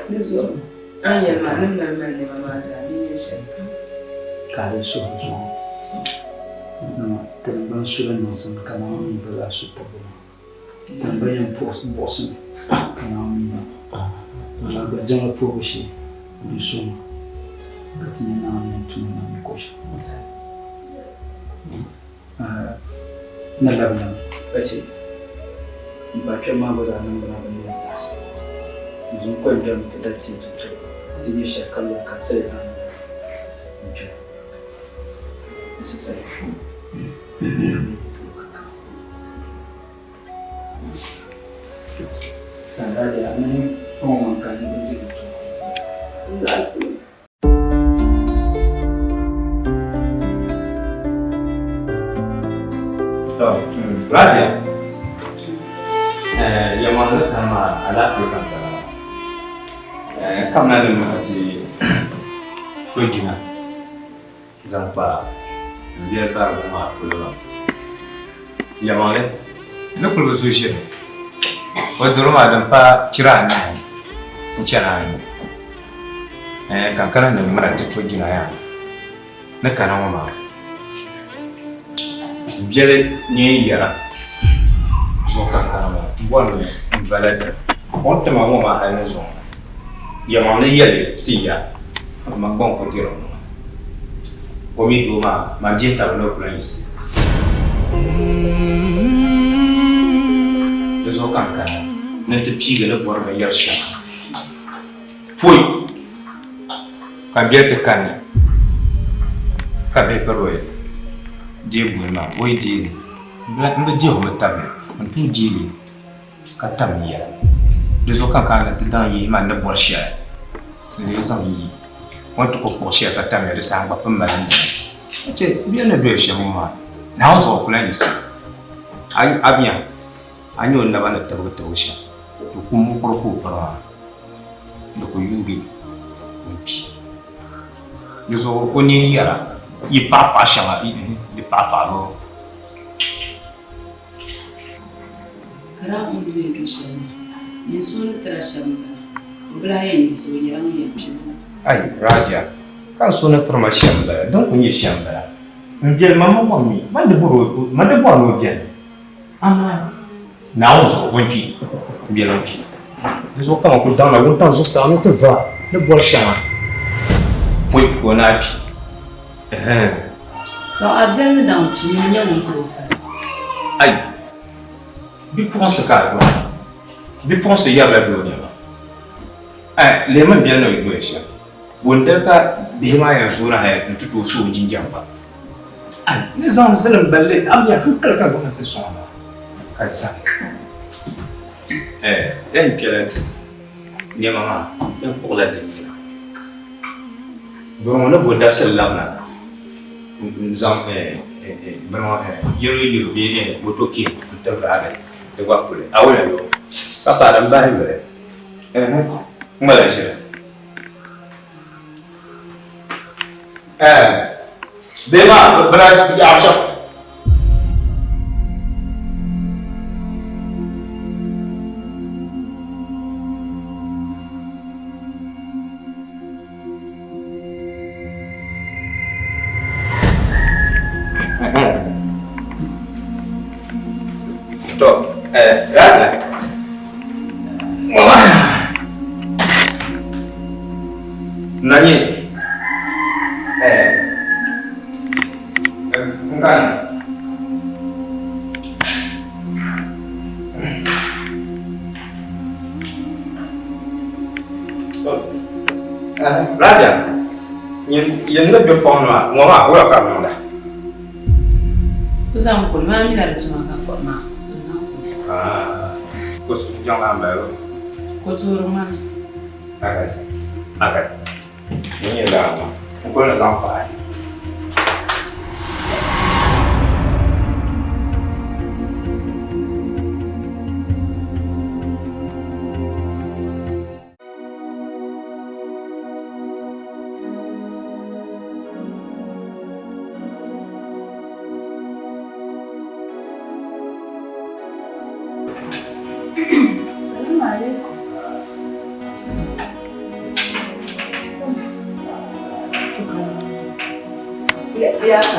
Nizoma, ayah mana ni mama jadi ni siapa? Kali suruh. Nama terbang sudah nasam kamu ni berasut tabu. Também um poço, canal minha, lá jangan fokusi, di semua, katanya nama itu nama kos. Nalabna, baca. But your mother and another class. You quite them to that seat to did you shall come and consider them? This is it. And I am no can do it. That's it. Radia. Yamana kama alafu kanta. Kama nani mkati twingina. Zampa. Ndiye baro kama tulala. Yamale. Nakulu sushi. Waduruma dampa chirana. Mchana. Kankana ni mara twingina ya. Nakana mama. Biele nye yara zoka karama ngwanu valade on tama mo ma hane zo ya ma ne yele tiya ma bon ko tiro ko mi do ma jeta no place de zoka kana ne te piga ne bor ma yarsha foi ka biete kan ka be perwe Dibuna, boy did. Black the deal with Tammy, and 2 GB. Katamia. There's a can to die ye man the Borshire. Lays on ye. Want to cook Borshire Katamia the Samba Pumbalan. Be an address, woman. Now, so place. Abia. I know never let the ocean. To Kumukro Pura. Look, Yugi. You saw only yara. Ye papa shall the papa go. Kara undu education. Yesu trasham. Ublaye ndiso yamu yepshim. Ai, Raja. Kan sona trama shamba, don't kunye shamba. Mbiel mama mami, mande buru no bien. Ana. Nauzo wonki. Mbiel wonki. Zo kama ko dans la longtemps zo sa no te va. Ne boire chama. Foi konapi. Quand Abdel dans tu n'y a monté. Aïe. Bi pense ka do. Bi pense ya la do ni. Les mains bien no do esha. Wonder ka be ma ya zura ha ntutu so jinjan ba. Aïe, les anzels balé abia hukal ka zona te sona. Kaza. Quelle ni mama, pour la dette. Bon, on a beau d'absel là. Nous avons vraiment yero bien motoki de vague de voir pour les ah ouais papa la balle voilà je dema bra ya cha Rana. Nani? Enggak. Raja. Yang lebih formal, ngomong aku akan mula. Usam kulma mila rutuma ka formal. Kos jangan baru. Kotor mana? Agak. Ini dah apa? Kau nak sampai. Biasa.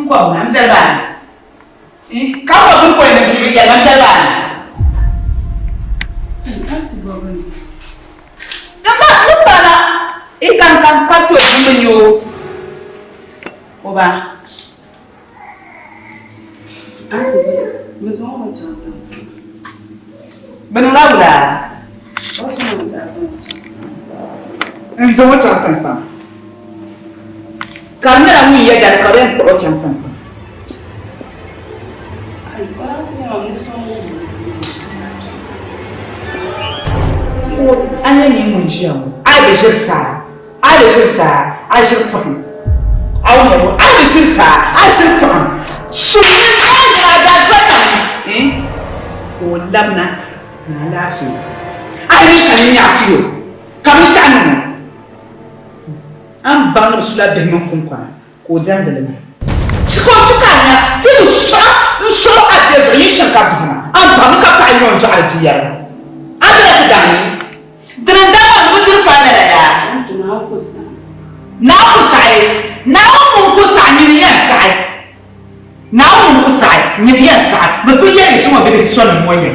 kwa na mjalbani kama bin ko ne ki ya mjalbani anti bobo Nama lupana ikan kan katu menyo oba anti mezo mo chanta benula bula oso mo da zo enzo mo chanta pa kamera mu ya dar karen ko chanta pa ai para ko ya mo so mo anya ni mun shi yawo ai da shirsa ai shirfa awo ai da shirsa ai shirfa so ni da fata ko lamna na lafi ai ni kan ya ciwo kam shanu an ba mu sula da mun kun kwa ko jan da lamu ko tukanya ti so a je yi shaka tuna an ba mu ka fa yi on ja tiyar adara dani Terendam betul fana dah. Nak usai, nyirian sai. Nak usai, nyirian sai. Betul je semua bebek suan semuanya.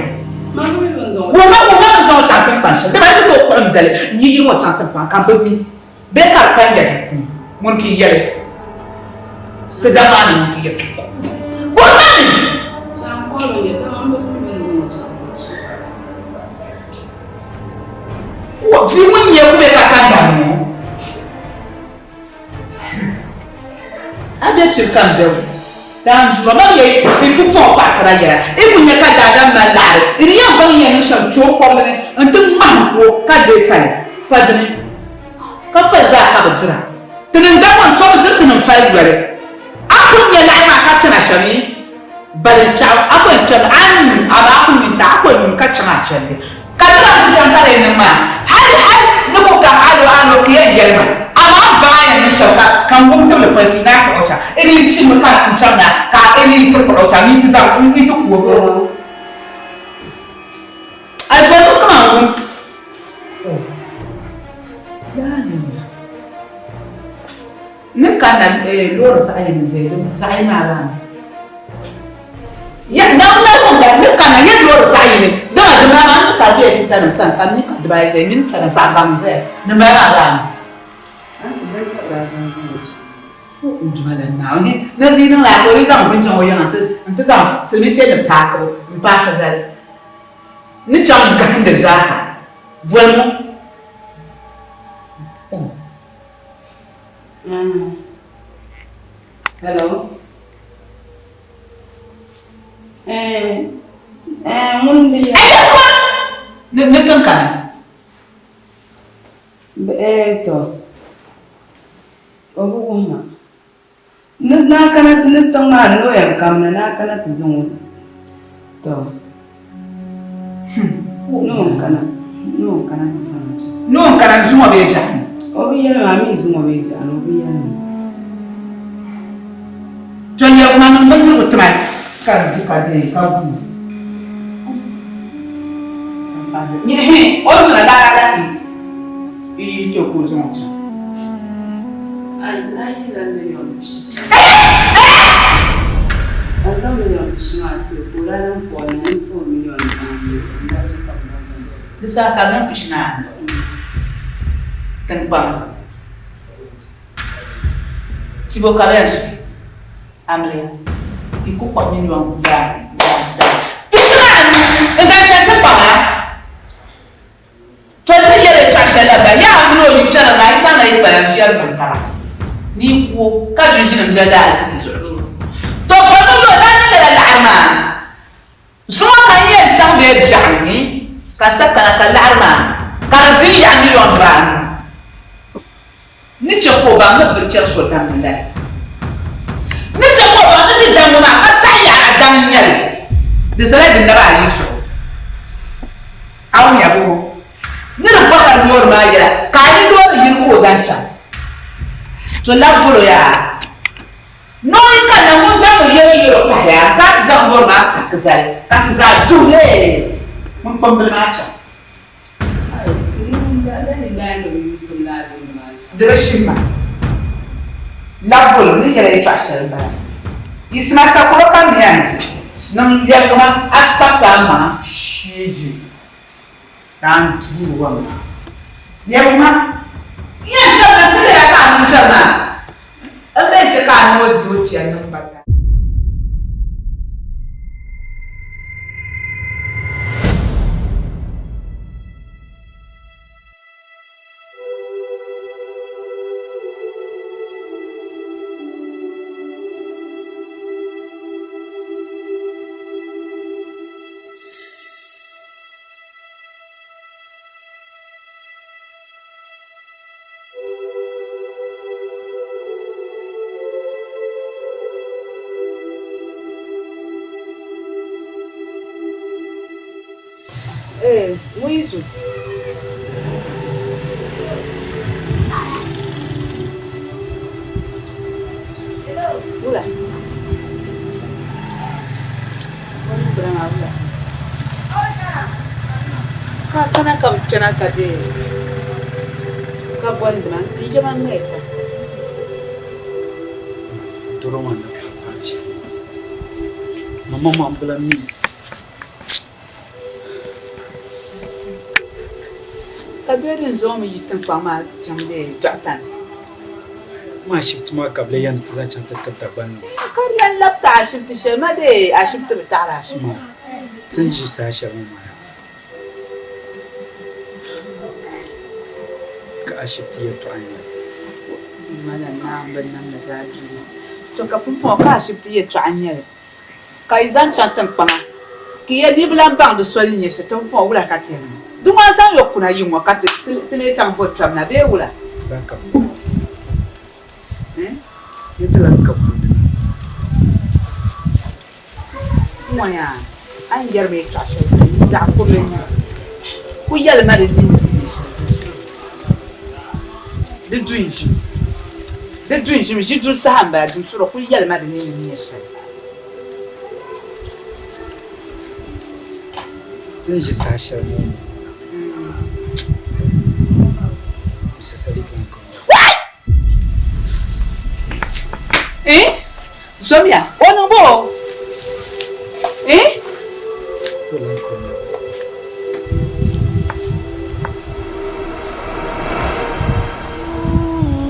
Wama zau cantik pasal. Tapi itu orang jale. Ini orang cantik pasal. Kampung ni bekar kan jadi semua. Mungkin jale. Terdapat mungkin. Wama ni. Campur ni, tapi Jimun ya kube kakanda mu. Ada cerkan jauh. Dan juga mana itu fon pasara ya. Ibu nya kada ada malar. Ini yang bang yang nusam cokol ni. Untuk mampu kaje saya. Fadni. Kafaza kabajra. Tenendaman so betul tenen fai gare. Aku nya lai ma katana shari. Balinchau aku encan an aku minta aku minta kacang shari. Kadang jangan kare nama. Nuko ka alo kiyan gelma ama bayan ni shauka kan gumtum da farki na ko ta iri shi mun ka kuncanna ka iri shi ko ta ni ta kun ito ko ai fa ko ma ko yani ne kana lor sa ayin zaidu sai ma ran ya na ko da ne kana ya lor sa ayin dama ma ka dia kita san kan ni ka da sai nin kana sa kan zai ne ma ran anti bai ka razan zuwa Jumala na ni na di na la ko ri zan kun chan oyan anta zan se mi se da pa ka zai ni chan kan da za vraiment hello mun bi ne kan kana to obu ma na kana ne to ma no ya kam na kana tizun to no kana tizun no kana zuma be ta obu ya ma mi zuma be ta no bi ya Jonya kuma nan ban turku tumai kan tuka dai ka bu ni o tuna da ni to ko zuma ta ai da ne yo shi azam ne yo shi ma to ko ran ko ne ko million da ta ka da sa ka nan fishna tan ba tibo karensu amle iku kwa million ya islam ezancha tabara to ne yere tashela ba ya amno yutara na isa na ipa ya fiar bankara ni ko ka jinjin mjada asiki zuru to ko no na ne la arma suma kan yen chambe jani ka sakana ka arma karanti ya million ran ni choko ba mo be cher so dan la ni choko ba ni dan mo ma ka sa ya dan nyel de sala din da ba yi so awu ya bo ni na fa kan mor ma ya ka ni do yin ko zancha to la bolo ya no ka na mo da mo yere yo ka ya ka za mor ma ka za dule mun pambel ma cha Dereshima. La vol ni yere trashel ba. Isma sakuro kamianzi. Nang yagama asafama shiji. Dan tuwa. Yagama. Yagama kile yakani jama. Ameje kan wodi ochi anan basa. Muito. Ula. Vamos berang ula. Kana kam cana kade. Kabuan dengan di zaman mereka. Turun mana? Mama mampu ni. Kabirin zo mu yitin fama jamde jatan. Ma shifti ma kabla yan tazan chanta taban. Kan lapta ashibti shema de ashibti bitara shema. Tun ji sa shamu ma. Ka ashibti ya to anya. Mala na ban nan na zaji. To ka fun fo ka ashibti ya to anya. Ka izan chanta fama. Ki ya ni blan bang do sol ni se to fo wula ka tin. Dunga san yokuna yinwa ka tele chang fo tram na be wula. Baka. Yetelan ka. Moya. An germe ka she. Za ko le ni. Ku yal ma de ni. De junji. De junji mi jidul sahamba dum suro ku yal ma de ni she. Tun ji sa shamu. Zomia, ono bo.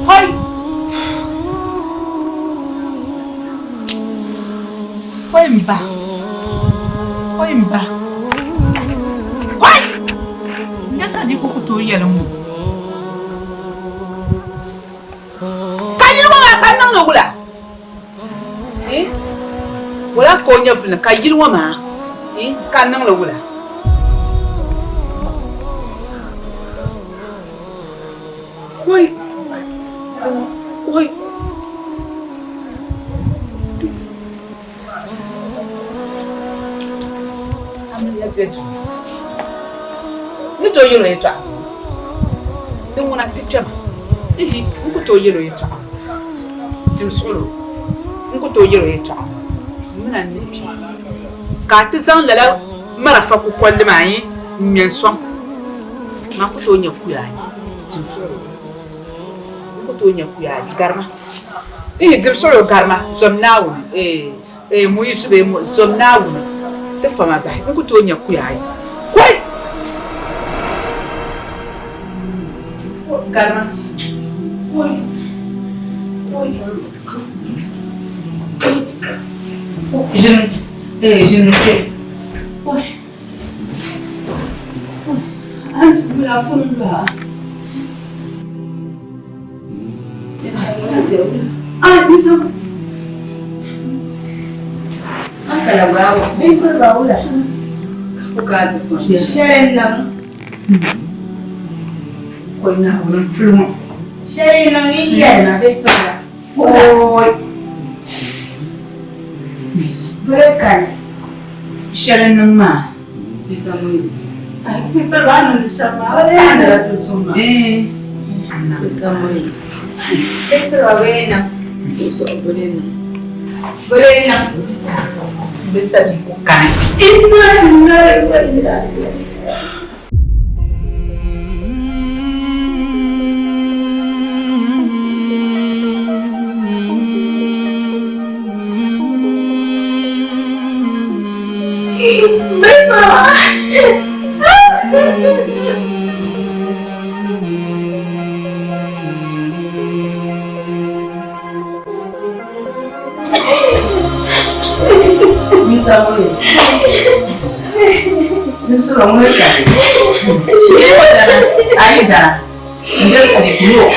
Hoi. Hoi mba. Hoi mba. Hoi. Nyasa di kukutu yelo mu. Kanyo wa kanang no gula. Wala ko nya fina ka yirwa ma ka nan la wala woi woi amna ya jeju ni to yiro eta dum wona tichama nko to yiro eta tim solo nko to yiro eta ka ti zan lala marafa ku kwalli mai men som ma ku to nya ku ya ni ku to nya ku ya garma dim solo garma zom nawo mu yisu be zom nawo te fama ba ku to nya ku ya ni koi garma koi Je ne sais. Ouais. Hans, me la fond là. Ah, bisa. Akala bawa. Vem por baú lá. O gato foi. Xerem não. Foi na rua, não flumo. Xerem não ia na vem para lá. Oi. Bukan. Sharon nama. Bisa muiz. Ai, peruano sama. Sana tu semua. Bisa muiz. Itu awena. Itu boleh. Boleh nak. Bisa dibuka. Inna. Mr. Boys. This is wrong with that. Aida, just a little.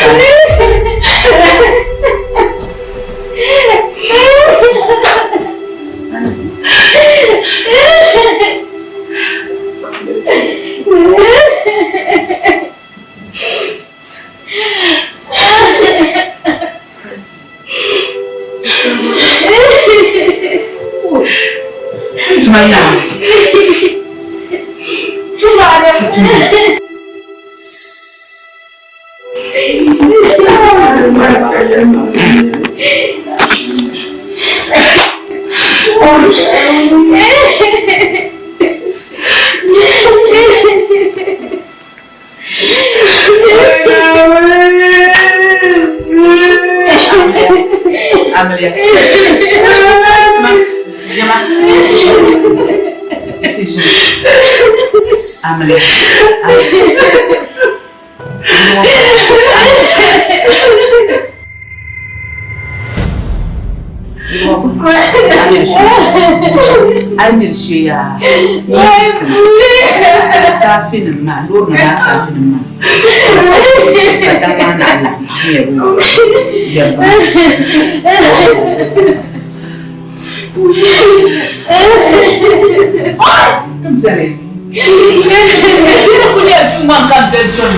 Amelia. Amelia. Amir Shia. Safin ma, lur na safin ma. Katakan Allah. Ya. Come sare. Kuya cuma kam jajon.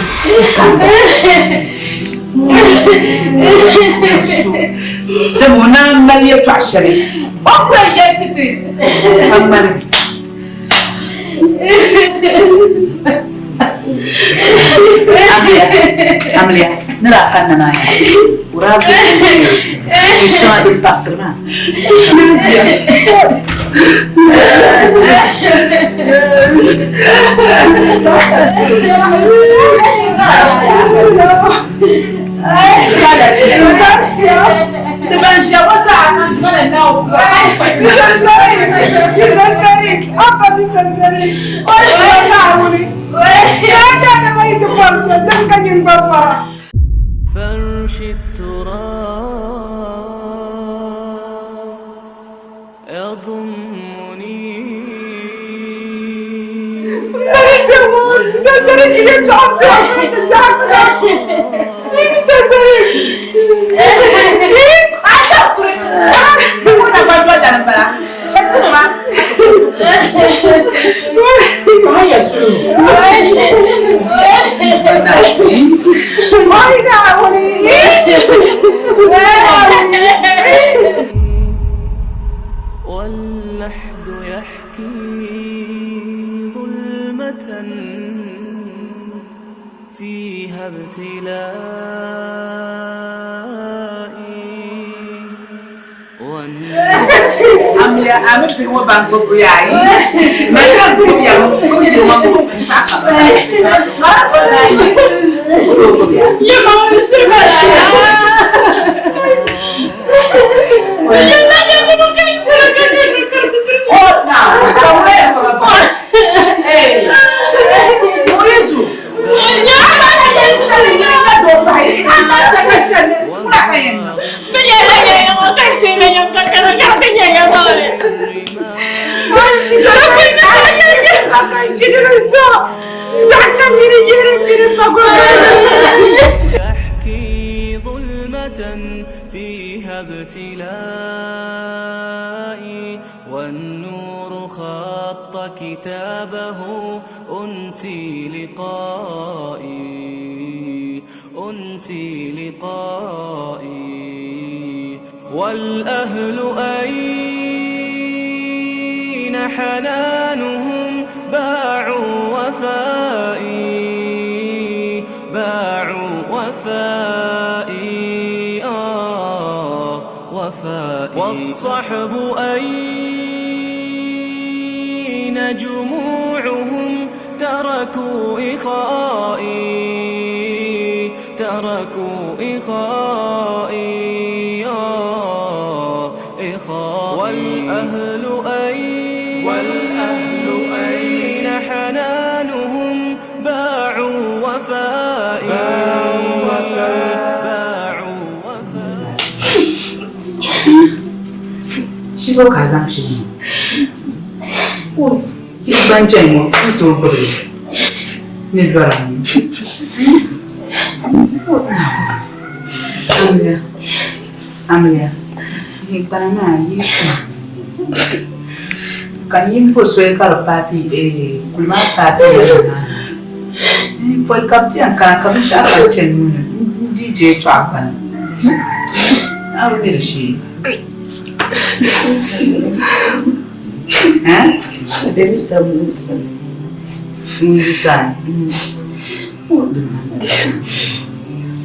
Demona malia twashari. Apa yang itu? Kamar. Amelia, nerakan nana. Urap. Isma di pasar mana? Teman siapa sah? Mana tahu? Bisa sering. Apa bisa sering? Orang tahu ni. Ya ada nama itu palsu dan kanyun bapa. فرش التراب يضمني مسافرين كي يرجعوا تعمل نجاحك مسافرين أنا بقول أنا بلا شكرا ما هيا شو ما يدعوني واللحد يحكي ظلمة فيها ابتلائي Amelia, I'm a bit more bang for Briai. My country, I'm going to want to shut up. You want to sugar? Oh, now, hey, who is you? يحكي ظلمة فيها ابتلائي والنور خط كتابه أنسي لقائي والأهل أين حنانهم باعوا وفائي والصحب أين جموعهم تركوا إخائي والأهل Chico Kazanchi. Oh, he's banching to believe. Never. Amelia. Kan you persuade a party a Kulma party? For Captain Kakamisha DJ Trapan. How will she? Mr. Musician.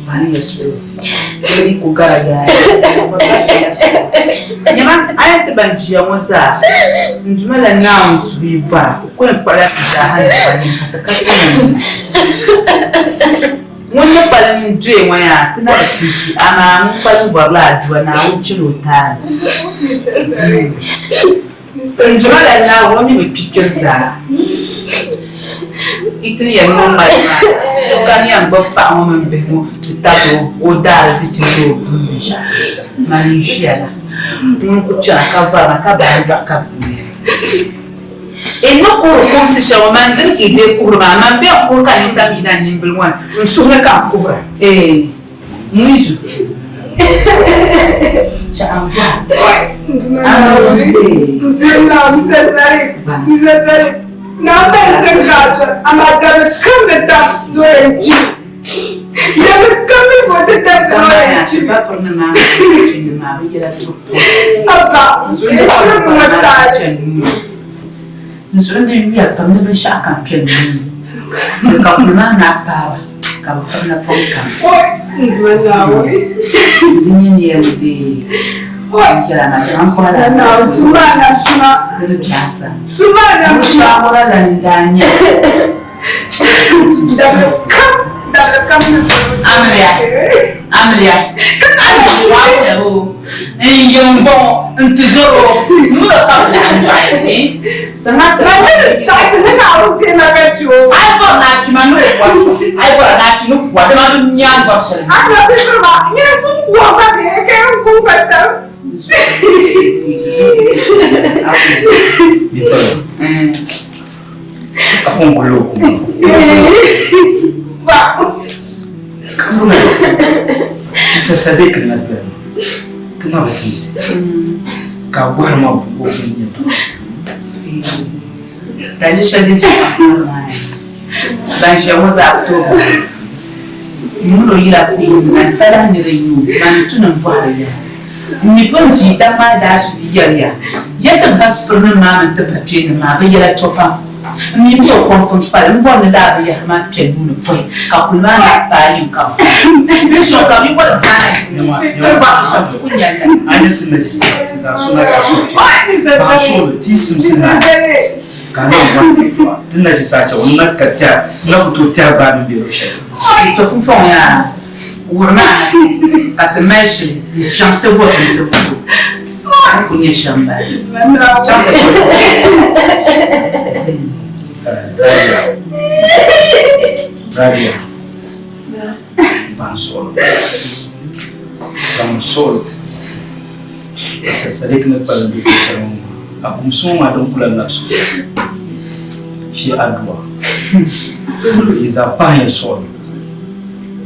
Fine, very Kugara. Yaman, I had the bunch of ones are. Well announced we were quite practice a hand. When you're pulling Jay, when I am pulling Barlad when I want you to time. Mr. Now only with pictures are. Italy and no my can young book for a woman to table or does it in your Malaysia. Mucha cover a cabin back for me. E no come si siamo mandati che te curva, ma abbiamo poca linda mina in Belwan, non so che cura. Muizu. Ciao. Now that I'm not going to come at that story. You're coming for the temple. Nzuri ya pamela shaka mtendeni. Nikakulana na power. Kabla fonka. Ngwana we. Dini ya mudi. Kila na jamfala na tumana tuma. Kiasa. Tumana mshawara la ndani. Amelia. Wow. Young bon, un tesoro. Nous le parlons. Ça m'a traversé. Bisa sadik na ben. Tuna basis. Ka buhar ma bu ni. Dali shadi ban shawo za to. Mulo ila fi na tara ni reyu ban tunan buhar ya. Ni pon ji ta ma da shi biyar yadda ba turnin ma man ta bace ni ma bayyana chopa. Ni biyo kon spal mo ne da biya ma tebu no foi ka kulma na pa yu ka ni so ka mi wala tana ni ba so to kunya la Ani tun da jisa ta suna ga so ba so ti sim sina kana ba tun da jisa ce wannan ka ta na to ta ba ni biyo shi to fun fon ya urna ka ta meshi chante bo se se bo kunya shamba chante Radio. Pan solo. Siamo solo. Sadik na pala dito sa mga akong suma dong kulang nafsu. Si adwa. Isa pa yan solo.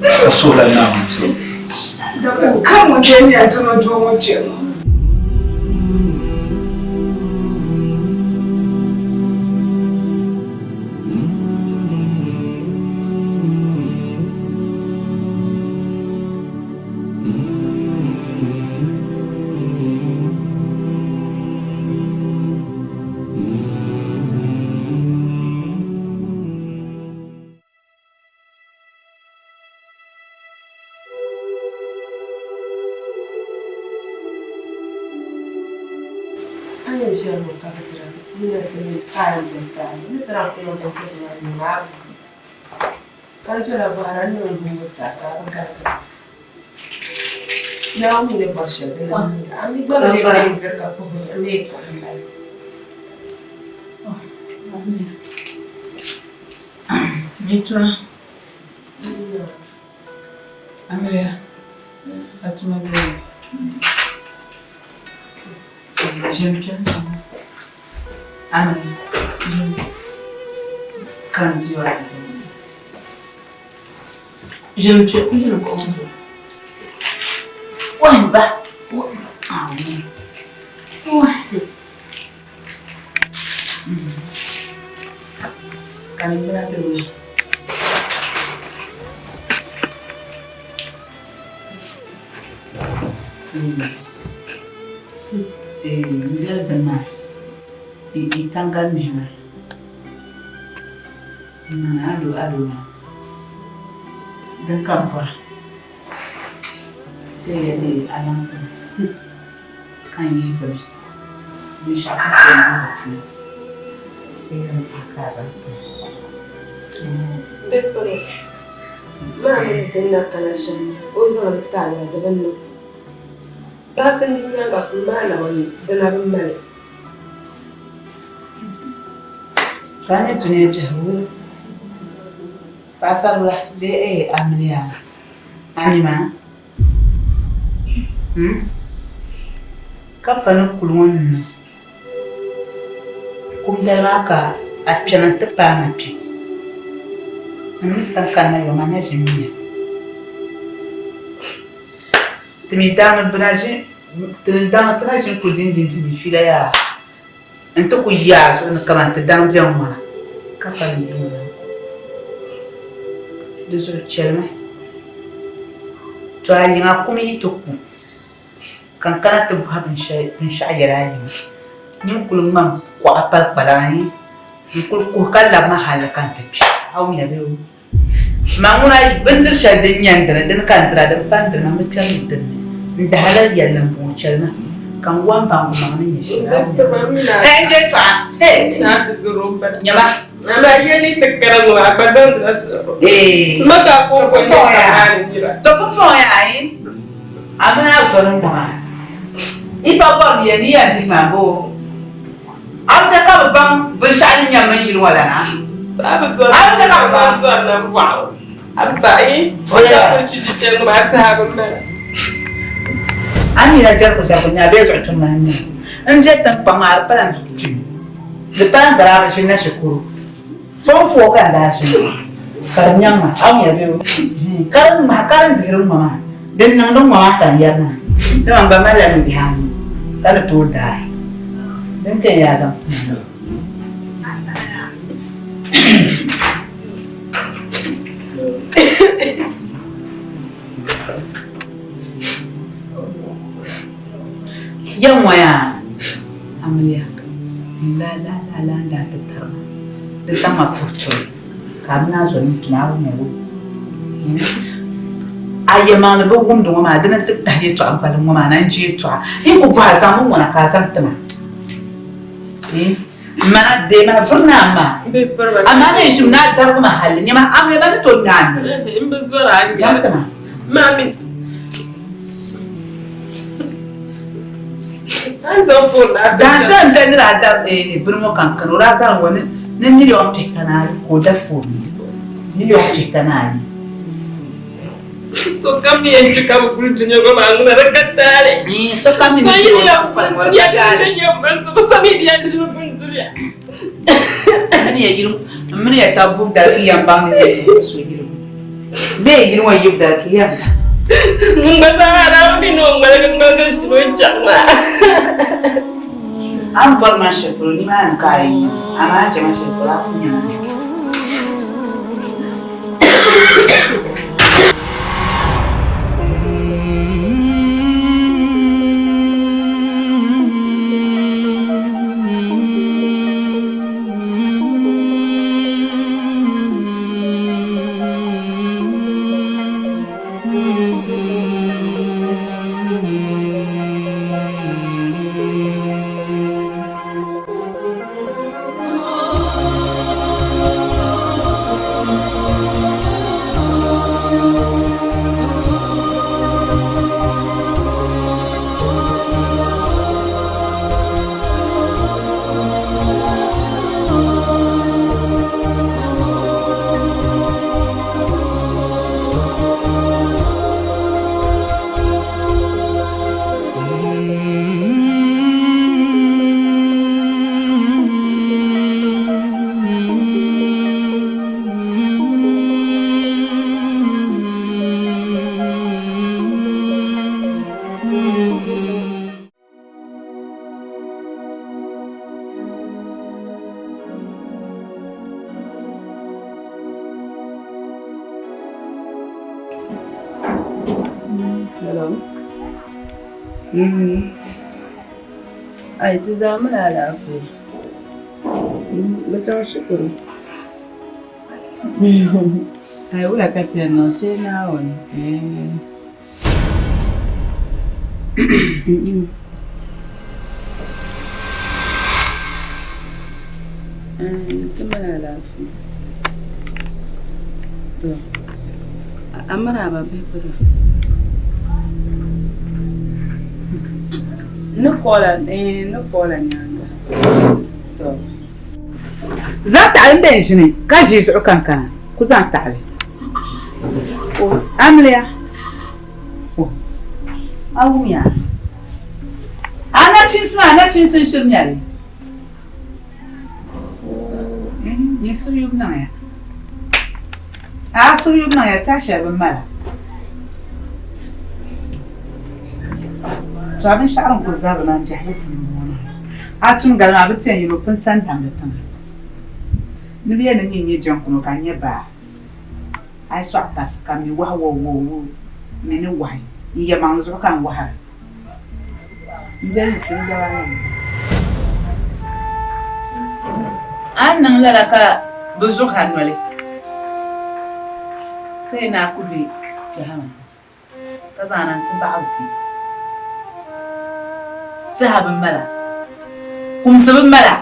Kasola naman solo. Come on, Jenny, I don't know what you know. Mitra. Amelia. Atuma bem. j'aime bien. Ah oui, quand tu as j'aime bien, je le comprends. Ouais, bah. Ah oui. Ouais. Quand il me l'a fait, Njel bema itangal mema na ado dan kampora sai de alanta kan yi bari ni shaka ce na fi irin akaza bekore ma ne dinna kana shan o zan ta da daban ne ba san dinga ga kuma na wani dana bin mare Rani tuni jahu pasar lah de amlia anima kapan kulun kum da ka a cinan tupa na ci ani san kana yo mana jimiya timi dama braji timi dama traji ku dinjin di fila ya ento ku ya so na kamanta dam jamma kapan yo de so chelme to ali nga kumi to ku kan kana to ha bin shayara ni nin kulum mam ko apal balani nin kul ko kala mahala kan ti haw ya be manguna bentir shadin yandana den kan tra den pandir na mutan din nda halal yallan bu chelma kan wan ba mu mangani ni shi je ta na ta zuro ba nyama na yeli tekara ngwa bazan da so maka ko ko to fo ya ai amana so no ma ipa bon ye ni ya dimambo amta ka ban bin shani nyamman yin wala na babu so amta ka ban so na wow abai o ya ko ci ci ma ta ban na ani na jar ko sa ko nya be so tumman ni anje tan pamar paran zuti de pan bara shi na shukuru fo kan da shi kar nyamma am ya be karan zirin mama den nan don mama kan yarna dan ba mala mi bihan kala to dai dan ke ya zan yan waya amarya la da ta tarma da sama furto kamna zo ni tunawo ne ro ayema na bo gum do ma dana ta ye to ambalin ma nan je to in ku fa za mun wana ka san tama mana de ma furna ma amma ne shi na dar ma halin ne ma amma ba to nan in ba zora ni san tama mami an zo furna da shan jandira da burmo kan kan ra za wani ne miliyon te kanari ko da furni miliyon te kanari so kami yang cakap berjunjung ke mana nak kata ni so kami ni yang dia ada yang bersama dia di sini pun dia ani ya girum mani ya tabu da yang bang ni so girum be girum wa yub da ki ya ngba sahara ni no ngba ngba so chama am formation pro ni man kai ama chama se pro nya Hello. Ai tizamuna lafiya. Bata shukuru. Ai wala kati no she na woni. Tumana lafiya. To. Amara ba bai kudu. Nukola nyanga. To. Za ta alin da shi ne, kashi su kankana. Ku za ta alin. Amliya. Awuya. Ana cin sun shirya ne. Ni su yi nan ya. A su yi nan ya tashi abin mara. To abin sha'arin ku zaɓi na jahilcin nuna. A tun galma abin tiyan yi rufin san tambatin. Ni biya na yin jan kuno kan yi ba. Ai so a pas ka mi wa mi ni wai. Ni ya mang zo kan wahar. Njali tun da wani. An nan lalaka buzu hanwale. Kai na kube ki hamu. Ta zanan kun ba alfi. Zahabin mala. Kumsabin mala.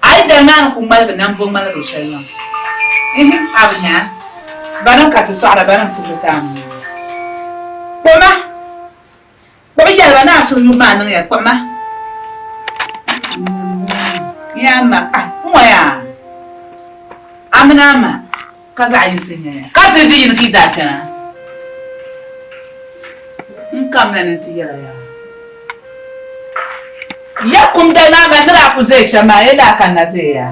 Ai da nan kun mala nan bon mala do shay nan. Abnya. Banan ka ta sara banan futa mu. Koma. Ko ya bana so yu ma nan ya koma. Ya ma kuma ya. Amna ma. Kaza ayin sinya. Kaza ji yin ki zakana. In kam nan tiyara ya. Ya kumta na ganira ku zai shama yana kan na zai ya.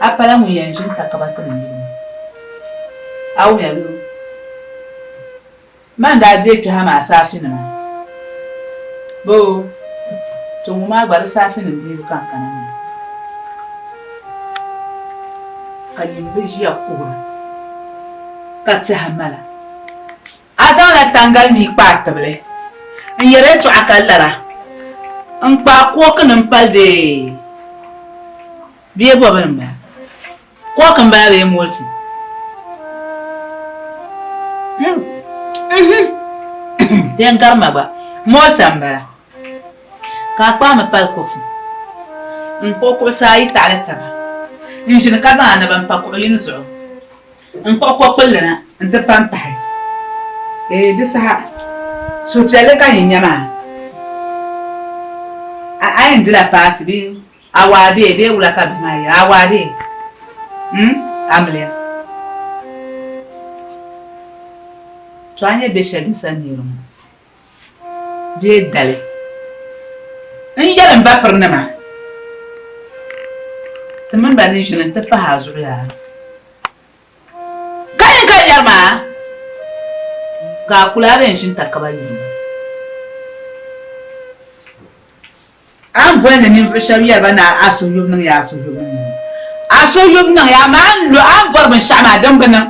Apala mu yanzu ta kabata ne. Awu ya biyo. Man da je ki hama safi na. Bo to mu ma bar safi ne bi kan kana ne. Kan yin bi ya ku. Ka ta hamala. Azan la tangal mi kpatable. In yare to akallara. Nkpa ko kan palde biye bo ban ba ko kan ba be multi den garma ba molta mbara ka pa ma pal ko ko sai ta ta ni shin ka za na ban pa ko yin so ko kullana nta pam pa disa so tele kan yinyama I ain't la party be awade be wula ka be mai awade amle to anye be shedin saniro be dale in yalan ba parnama taman ba ni jinin ta fa hazu ya kai yarma ga kula ren shin takabayi an voin da nin fashariya bana aso yubnin ya aso yubnin ya man lo an vor ban shama dan bana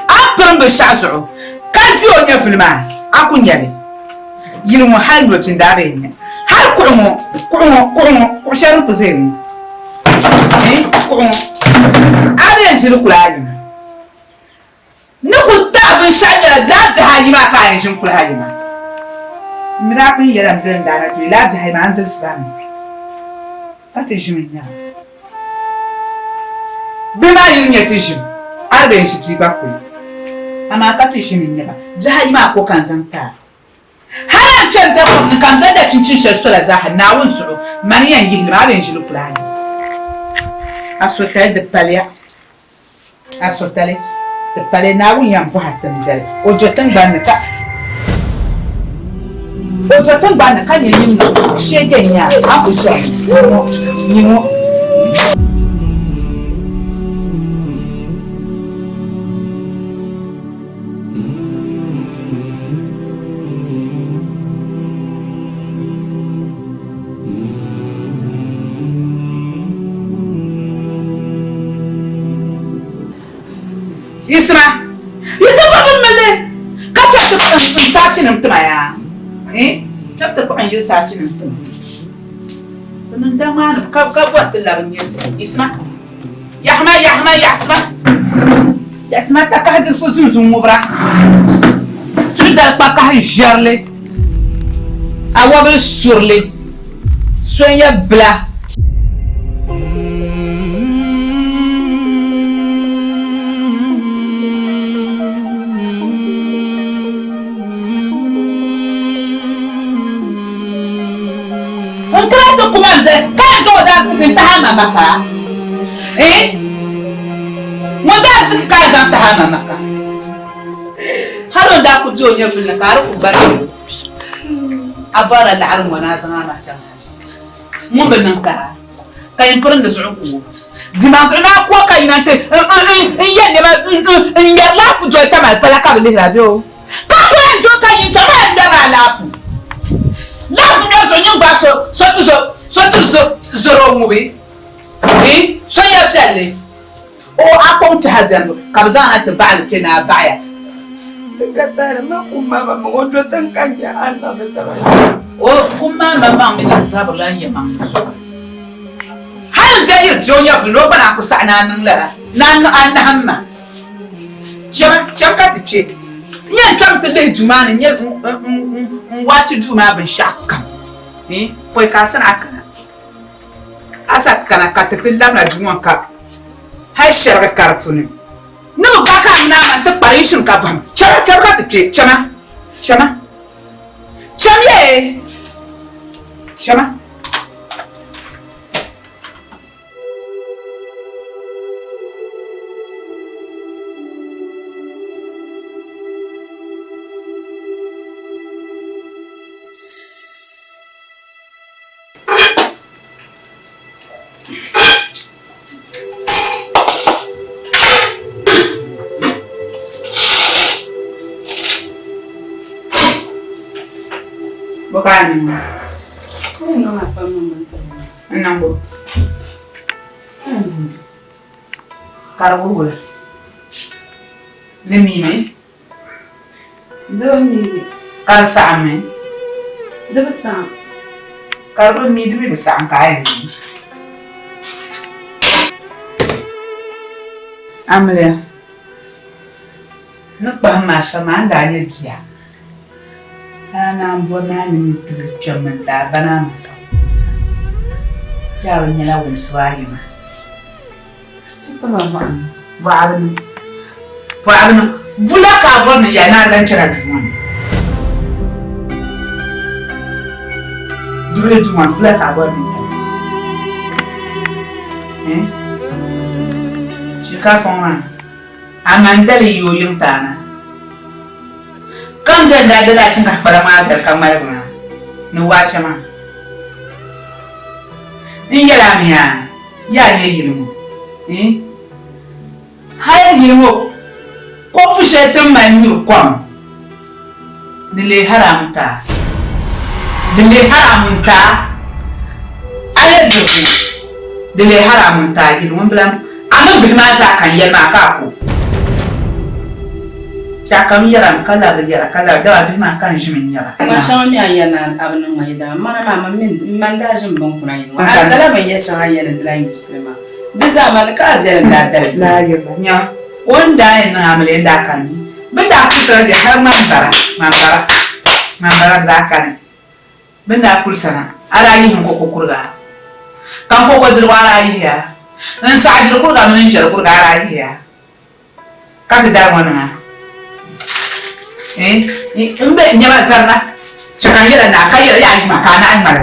an ban ban shazu kan ti on ya filma akun yale yin mu hal lotin da be ne hal ko sharu ko zai ko abin shi kula ni ku ta ban shanya da jahi ma kayan shin kula ma mira kun yara mzee ndana tu ila jahai manzil sibani ati jiminya bima yinya tishim arbe shipsi bakui ama kati jiminya ba jahai ma ko kan zanta hala chanta ko ni kan zanda cincin shasula za na wun su maniyan yihli ma ben jilu plani asota de palia asotale de pale na wun yam fu hatam jale o jotan ban ka Ojotan ba na kan yin shegen ya aku so ni mo Isma ba mele sashi nim tuma ya tab ta kuma yin sashi nim tuma nan da ma ka fata labin yin isma yasma ta ka hadin fo zun mubra tu da pa ka jarle awa be surle soya bla Entrando comandante, caso da secretária mamaka. Mudar se casa da mamaka. Haro da ku jonya filna kar ku bari. Abara da arun wana zama mata. Mun ban ka. Kayin furin da zuwa ku. Dima na ko kai na te. In yanne ma in ya lafu joy ta mal pala ka bi radio. Ka ko jo kai ta ma da ma lafu. Lafu na so nyin ba so zoro mubi so ya challe o akon ta hajan kabzana ta ba'al kina baya katara ma kuma ba mo do tan kanya anna da tara o kuma ma min sabar lan ya man so har jayir jonya fulo bana ku sana nan lara nan an hamma chama ka tice yan tamta le jumana yan wace juma ban shakka foi ka sana kana asa kana ka tatilla na juwan ka har sharga karfuni na ba ka na man ta parishin ka fam chama ka tace chama Bukan. Ano nga pa naman ito? Anong bo? Karagul. Lemime. Dawa ni. Karsame. Dawa sa. Karagul mi dubi bisa ang kaya ni. Amelia. Nagpahama anda niya diya. Ana mbona ni tulichomenda bana mto. Yawo nyala wumswari ma. Va'abna. Vula ka bonna yana dan cira juwan. Dure juwan vula ka bonna ya. Shikafa ma. Amandali yoyum tana. Kan zan da dala shin ka fara ma sai kan mai ba ni wace ma in yala mi ya ne yilmu hay yilmu ko fushe tun man yur kwam dile haramta ala dubu dile haramta yilmu blam amma bi ma za kan yalma ka ko Cakam yaram kala beriara kala dawa bima kan jimin yara. Masa mi ayana abnu maida mana mama min manda jim bon kuna yin. Kala ban yasa ayana dilai muslima. Diza man ka jara da dal. La yaba nya. Wanda ina amale da kan. Benda kusa da har mambara da kan. Benda kulsana ara yin ko kurga. Kan ko wazir wala yiya. Nan sa'adir kurga mun jar kurga ara yiya. Kazi da wannan mbe nyama zarna chaka yela na kayela ya makana an mara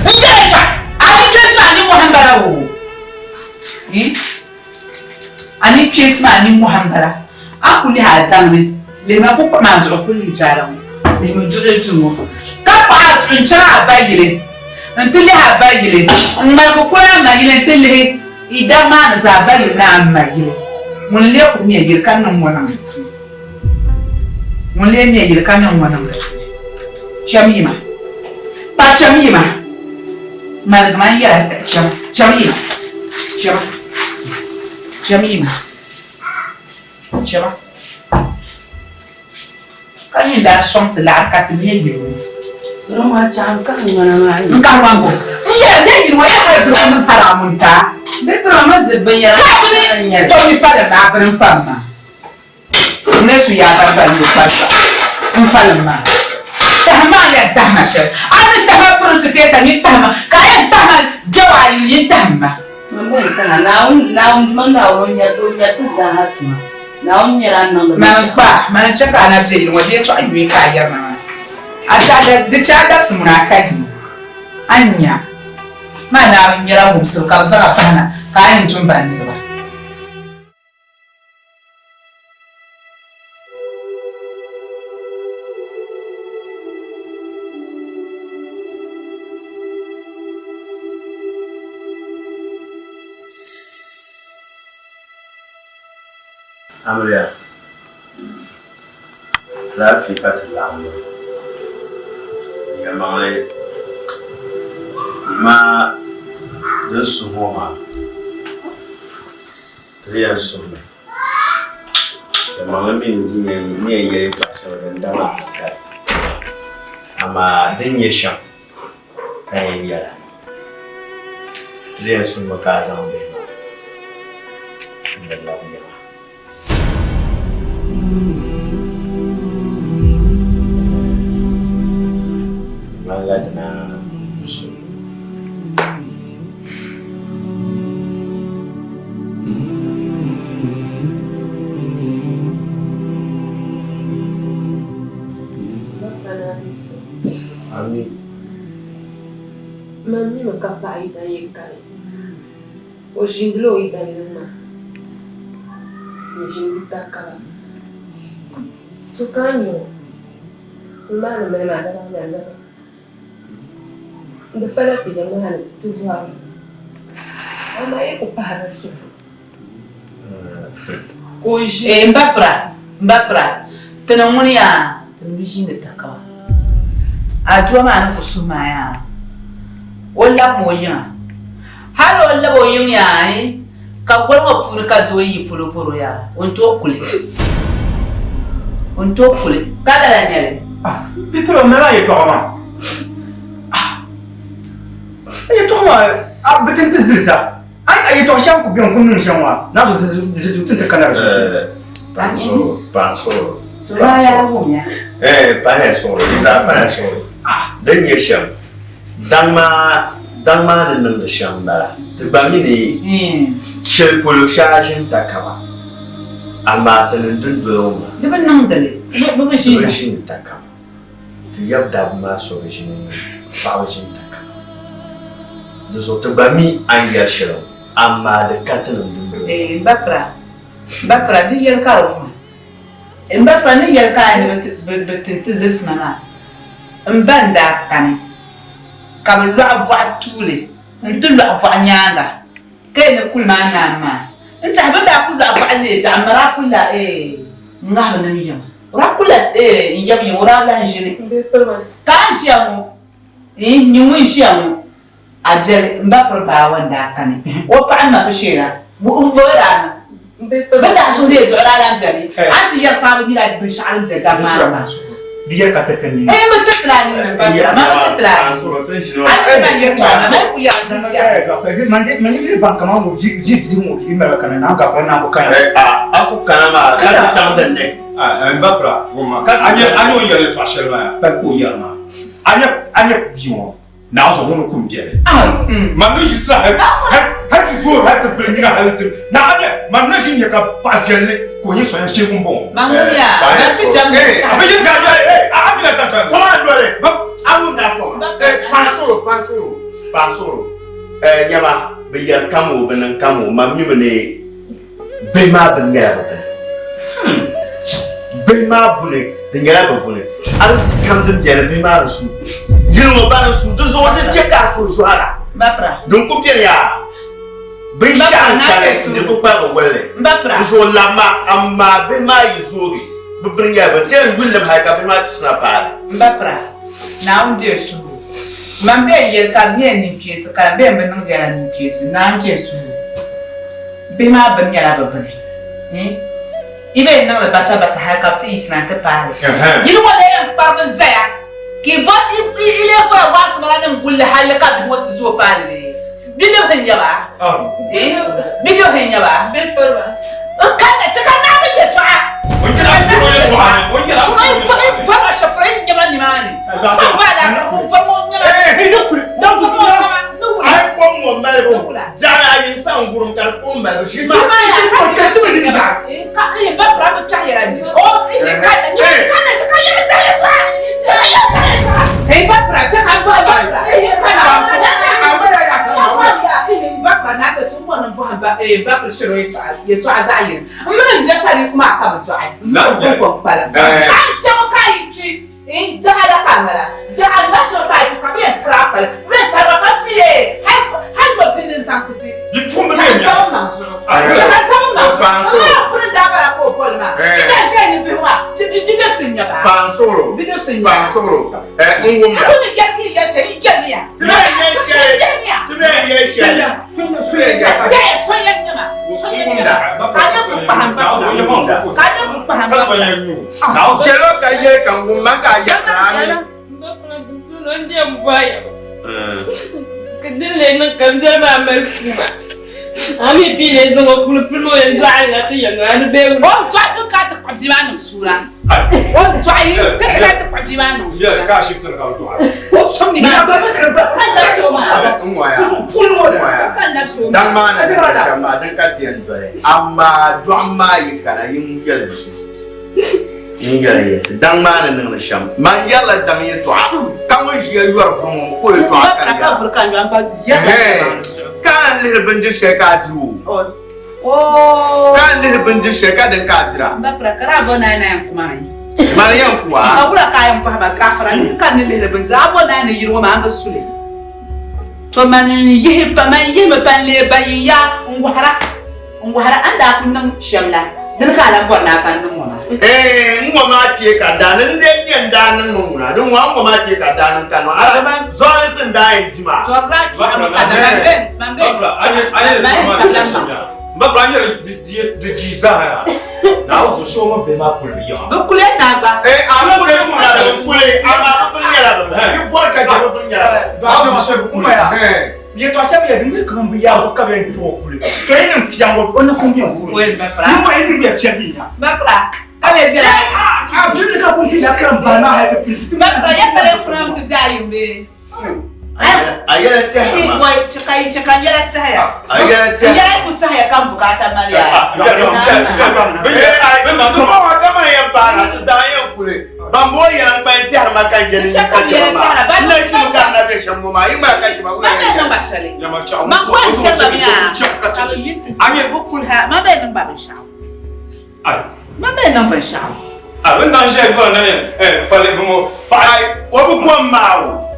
nje ta ani chesma ni muhammara wo ani chesma ni muhammara akuli haltan le ma ko ma zo ko ni jara le mo jure tumo ka pa sun chara bayile ntili ha bayile ngal ko ko ma yile tele idama na za bayile na mayile mun le ko mi yir kan nan wannan mun le ne yir kan nan wannan shamima pa shamima malgman ya ta shamima Kan ni da som te la ka te ni yo. Roma chan kan ngana mai. Kan wango. Iya, ne ni wa ya ka mun para mun ta. Be pro ma de ban ya. To mi fa da ba ban fa ma. Ne su ya ba ba ni fa. In fa ma. Tahma ya tahma shi. An tahma prosite sa ni tahma. Ka ya tahma jawali ni tahma. Mamma ta na un man na ro nya do nya ta sa hatima. Na un nya ran nan. Man chaka na je ni waje to an yi ka yar ma. Acha da chada su muna kai. Anya. Mana nyira gumsu ka za ka na ka yin jumba ne ba. Amaria, lafi katilamu. Yamale, ma de sumoma, trian summe. Yamale ni yeye pasha ndama kai. Ama denye sham kai yala. Trian summe kaza onde. Ndala yama. Maladna musul. Amin. Mami makapa ida yekali. Ojinglo ida yuma. Njingita kala. Tukanyo. Mbana mena ada nyanda. Ndafala pide mwana tuzuwa. Ama yeko para su. Hoje mbapra. Tena ngoni ya, tena takawa. Adwa mana kusuma ya. Wala moya. Halo wala boyum ya eh. Ka gwarwa furu ka doyi furu ya. Onto kule. Kada la nyale. Pipiro mera ye toma. Ye toma, betin tizisa. Ai to sham ku bion kunun shamwa. Na zo ze tun kana Pansoro. Ya rumya. Pansoro, isa pansoro. Dan ye sham. Dangma nan da sham dara. Tibami ni shel polo shajin takaba. Amma tanin dunduro ma. Diban nan dale. Ba shi Rashin takaba. Yabda ma so rashin fawajin takaba. Da so tibami an yar shirin. Amma da katanin dunduro. Mbapra di yel karo. Mbapra ni yel kani betin tizis mana. Mbanda kani. Kam lo abwa tule. Ntu lo abwa nyanga. Kene kul mana ma. Nta banda kul abwa ne jamara kula ngaba na miyama. Rakula yami ora la njiri. Kan shiamu. Nyuwi shiamu. Ajel mbapra ba wanda kani. O pa ma fashira. Bu bora. Benda suri zola jari. Anti ya pa mi la bi shal de gamara. Dia kata tani. Betul ni. Ma betul. Anti ma ya pa na ku ya. Mandi bank kama mo vip mo imera kana na ka fa na ko kana. Aku kana ma ka ta ne. Mbapra goma. Anyo yele to shelma pa ko yerma. Anya biwo. Na zo wono kumbele. Manu yisa hati zo hati bringina hati. Na anya manu jinya ka pafiele ko nyi so ya chegumbo. Manguya. Na fi jamu. Abeje ga amina tata. Fama ndore. Amu na fo. Pansoro. Nyama be yar kamo benan kamo mammi mene be ma bengara bata. Be ma bune dengara bune. Arsi kamdum jere be ma rusu. Yirmo bana su do zo de cheka fu zuara. Mbapra. Donc ko ya. Be sha kale de ko pa ko wele. Mbapra. So lama amma be ma yizori. Be bringa ba tel willam hay ka be ma tsna pa. Mbapra. Na unje su. Mambe yel ka bien ni pièce ka be ben nang dela ni pièce na unje su. Be ma ben yala ba ben. ibe na la basa ha kapti isna ta pale yini wala yan parba zaya ki va ile fa was mala nan gulle halaka bi wata zo pale video hanya ba video hanya ba bet parba kana taka na ya twa wonja fa shafre nyama ni mani ba da ku fa mo nyama da fu mo ai ko mo mero jara yin san gurun kar ko mero shi ma ko ta tu ni ba ka ni ba pra ba cha ya ni o ni kana ta ya ta hey ba pra cha kan ba kana amara ya sa ba pra na ka su mo na ba ba pra shiro ya ta zayin mun jasari kuma ka ba ta na ko pala ai shamo kai ci jahala kamera jahala ba cho kai ka bi trafal be tarabati hai ba tin sankuti di tumbe ne ya Pansoro furu da ba ko polma ida she ni bi wa di sinya ba Pansoro ngum ya ko ni gerki ya she ni gerki ya tbe ye she ya so ya nyama kanya ku pahamba kanya ku pahamba na chelo ka ye kan ngum ka ya nani ndio mbaya kadile na kamjara ba malfuma ami bile zongo pulupulo yenzala tiyanga be o twa ka ta kwabjimana sura o twa yi ka ta kwabjimana ya ka shiftar ka to o somni ba ba kan la soma pulo kan la soma dan mana da shamba dan ka tiyan dore amma do amma yi kana yin yalci yin yalci dan mana nan sham man yalla dan yi to kan wo shi yuwar fun ko to aka ka furkan yan ba ya kan lir banjir shekati kan lir banjir shekadin katira ba prakara bona na yan kuma mai mariyan kuwa abura kayan fa ba kafara kan lir banjir abona na yiro ma ba sule to man yihe pa man yihe pan le bayiya ngwara anda kunnan shamla dan kala bona fan dum wona ngoma ke ka danin den yan danin nuna don wa ngoma ke ka danin kanu ara zoni sin da yin jima to ra to ka danin mambe mbabla anya de jiza ya na o so show mo be ma puli ya do kule na ba ama ke tu na kule ama kule la ba ki por ka jaro dunya ga so se kuma ya ye to asha ya dunga kan bi ya so ka ben to kule ke yin fiango on ko mi ko we ba pra mo yin bi ya bi ya ba pra ale jira abdul ka kun fi la kan ba na ha ta bi ba pra ya kare from to jayi be ayala tihama wai cikai yala tihaya ayala tihaya yala ku tihaya kan bukata mariya kuma wa kama ya bara ta zayen kule bambo yana bayan tihar makan gani ka ce ba na shi ka na be shan goma yi ma ka ki ba kula ya ba shale ya ma cha ma ko ce ba miya anye bukul ha ma be nan ba sha ai ma be nan ba sha ben dan je ko na fale mo ai wa bu ko mawo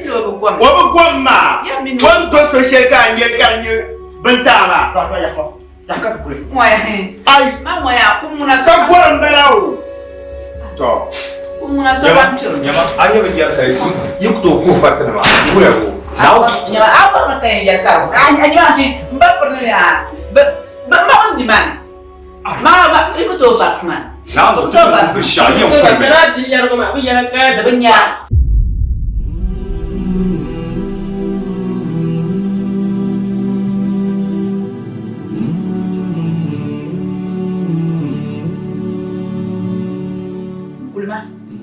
wa gwamma wan to so sheka anye kanye bintama to ya ko ya ka kure moya ai ma moya kumuna so ka gwaran balawo to kumuna so bamcho nyama anye be yar kai yi to ko fatana ma kure ko nawo nyama apa na kai yar ka anye ma shi ba porno ya ba ma on ni man ma iko to basman na zo to ba shayi ko ba na di yar ko ma bi yar ka da banya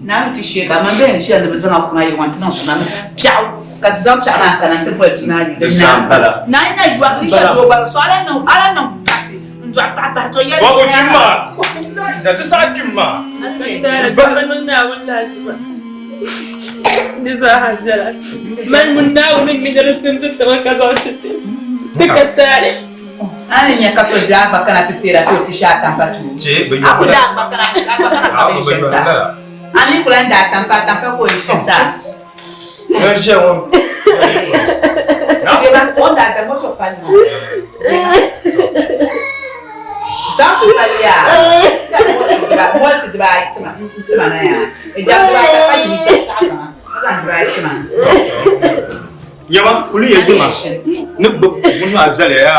na mutu shega man bayan shi da bazan kuma yi wanta nan suna piao ka zam cha na kana da fa na yi da na ina yi wa ya do bar so alan nan njo ta to ya wa jimma da ta sa jimma ba nan na wallahi ba ni za hajara man mun na wani mi da sun zata ka za ta duka tare ana nya kaso da ba kana titira to tisha tampatu ce ban yi abu da ba kana ba shenta ani kula nda tampa ko shenta je won je ba ko nda da moto pani santu palia mo ti dra itma na ya e da ba ta pa ni ta na za dra itma yama kuli ye dima ne bu mun azale ya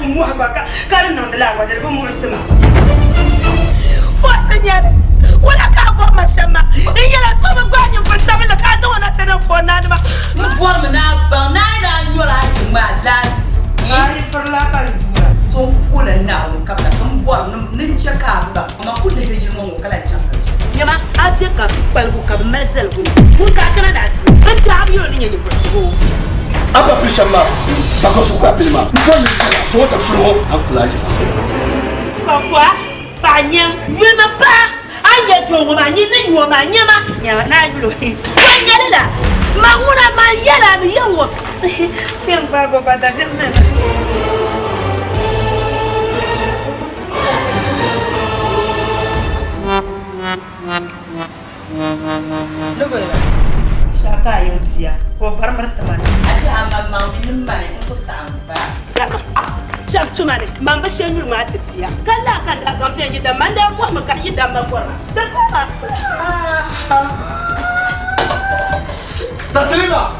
muhabaka kar nan da lawa da mursima fo sanyare wala ka ko mashama in yana so ba gwanyin fa sabila ka zo na tana ko na ma buwar mu na ba na nyora ni ma lati ai farla ka jura to kula na mun ka ta san buwar nin chaka ba amma kullu hirgin mun kala chaka nyama ate ka balbu ka mesel ku kun ka kana dati ban ta abiyo ni nyi fo aba prishama bako su ka pilma foni kala so ta suro akulaji papa panyam yema pa anya dongo ma nyi ni wo ma nyama nyama na yulo wanya la manguna ma yala mi yawo tem baba bada demna Logo shaka yimsiya ko farmar tamani asha mamma min mane ko samba jam tumane mamba shenyu ma tipsiya kala kan da zamte yi da manda mu ma kan yi da makora da Taslima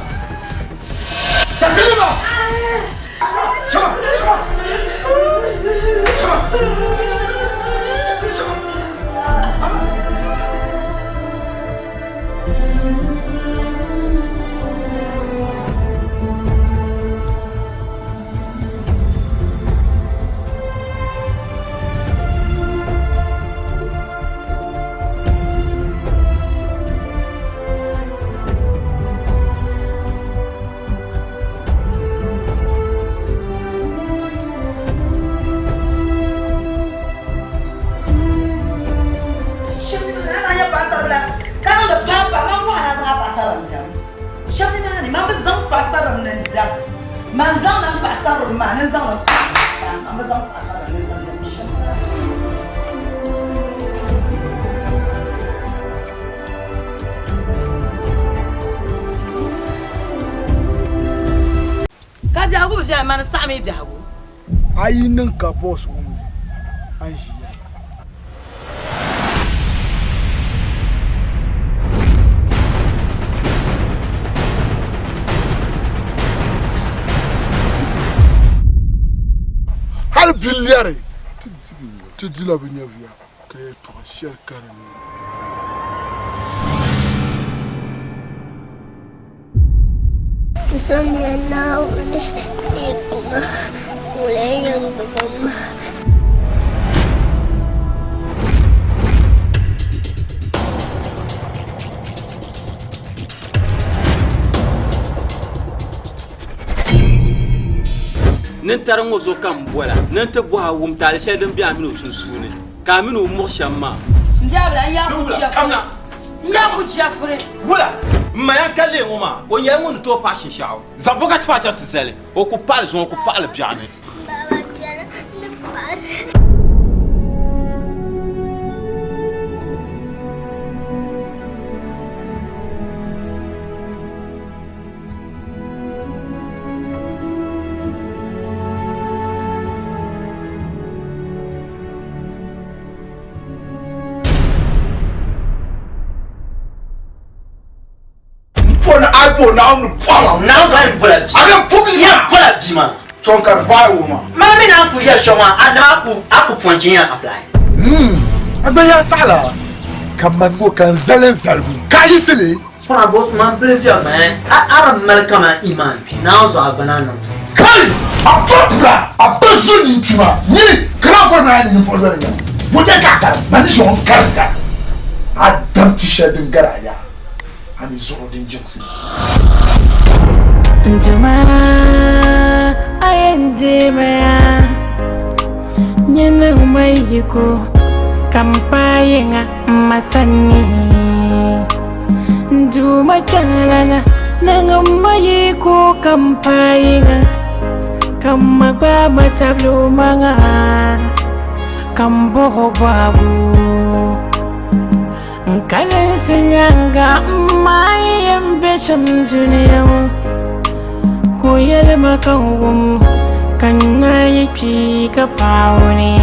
manzang nan pasar manan zang amma zang pasar ne zang jamishin ka jago ba jira mana sami jago ayinin ka boss wumi an shi biliare ti dila bi nyavia ke to cher karani Sonia na ule ikuma ule yang gagama Nintara ngozo kam bola ninte boha wum tali sedem bi aminu sunsuni ka aminu mo shamma njabla ya kuchia kamna ya kuchia fure wala maya kale ngoma o ya ngun to pa shishao zaboka twa cha tsele o ku parle zon ku parle biane baba tiara ne par iPhone now no problem. Now I bullet. I don't put it here. Bullet, Jima. So can buy woman. Mami na ku ya shoma, adama aku ponjin apply. Abaya sala. Kaman go kan zalen zalbu. Kayi sile. Fona boss man plaisir man. Ara malkama iman. Now so abanana. Kai! Apopla, apesu ntuma. Ni krako na ni follow ya. Bude kakar, mani so on karka. Adam t-shirt ngara ya. Ani zoro din jinsi. Ntuma ayende maya nyene umayiko kampayenga masani Ntuma chalala nanga umayiko kampayenga kama kwa matablo manga kamboho babu Kala senyanga mai ambisham dunia Kuyele makawum Kana yipi kapauni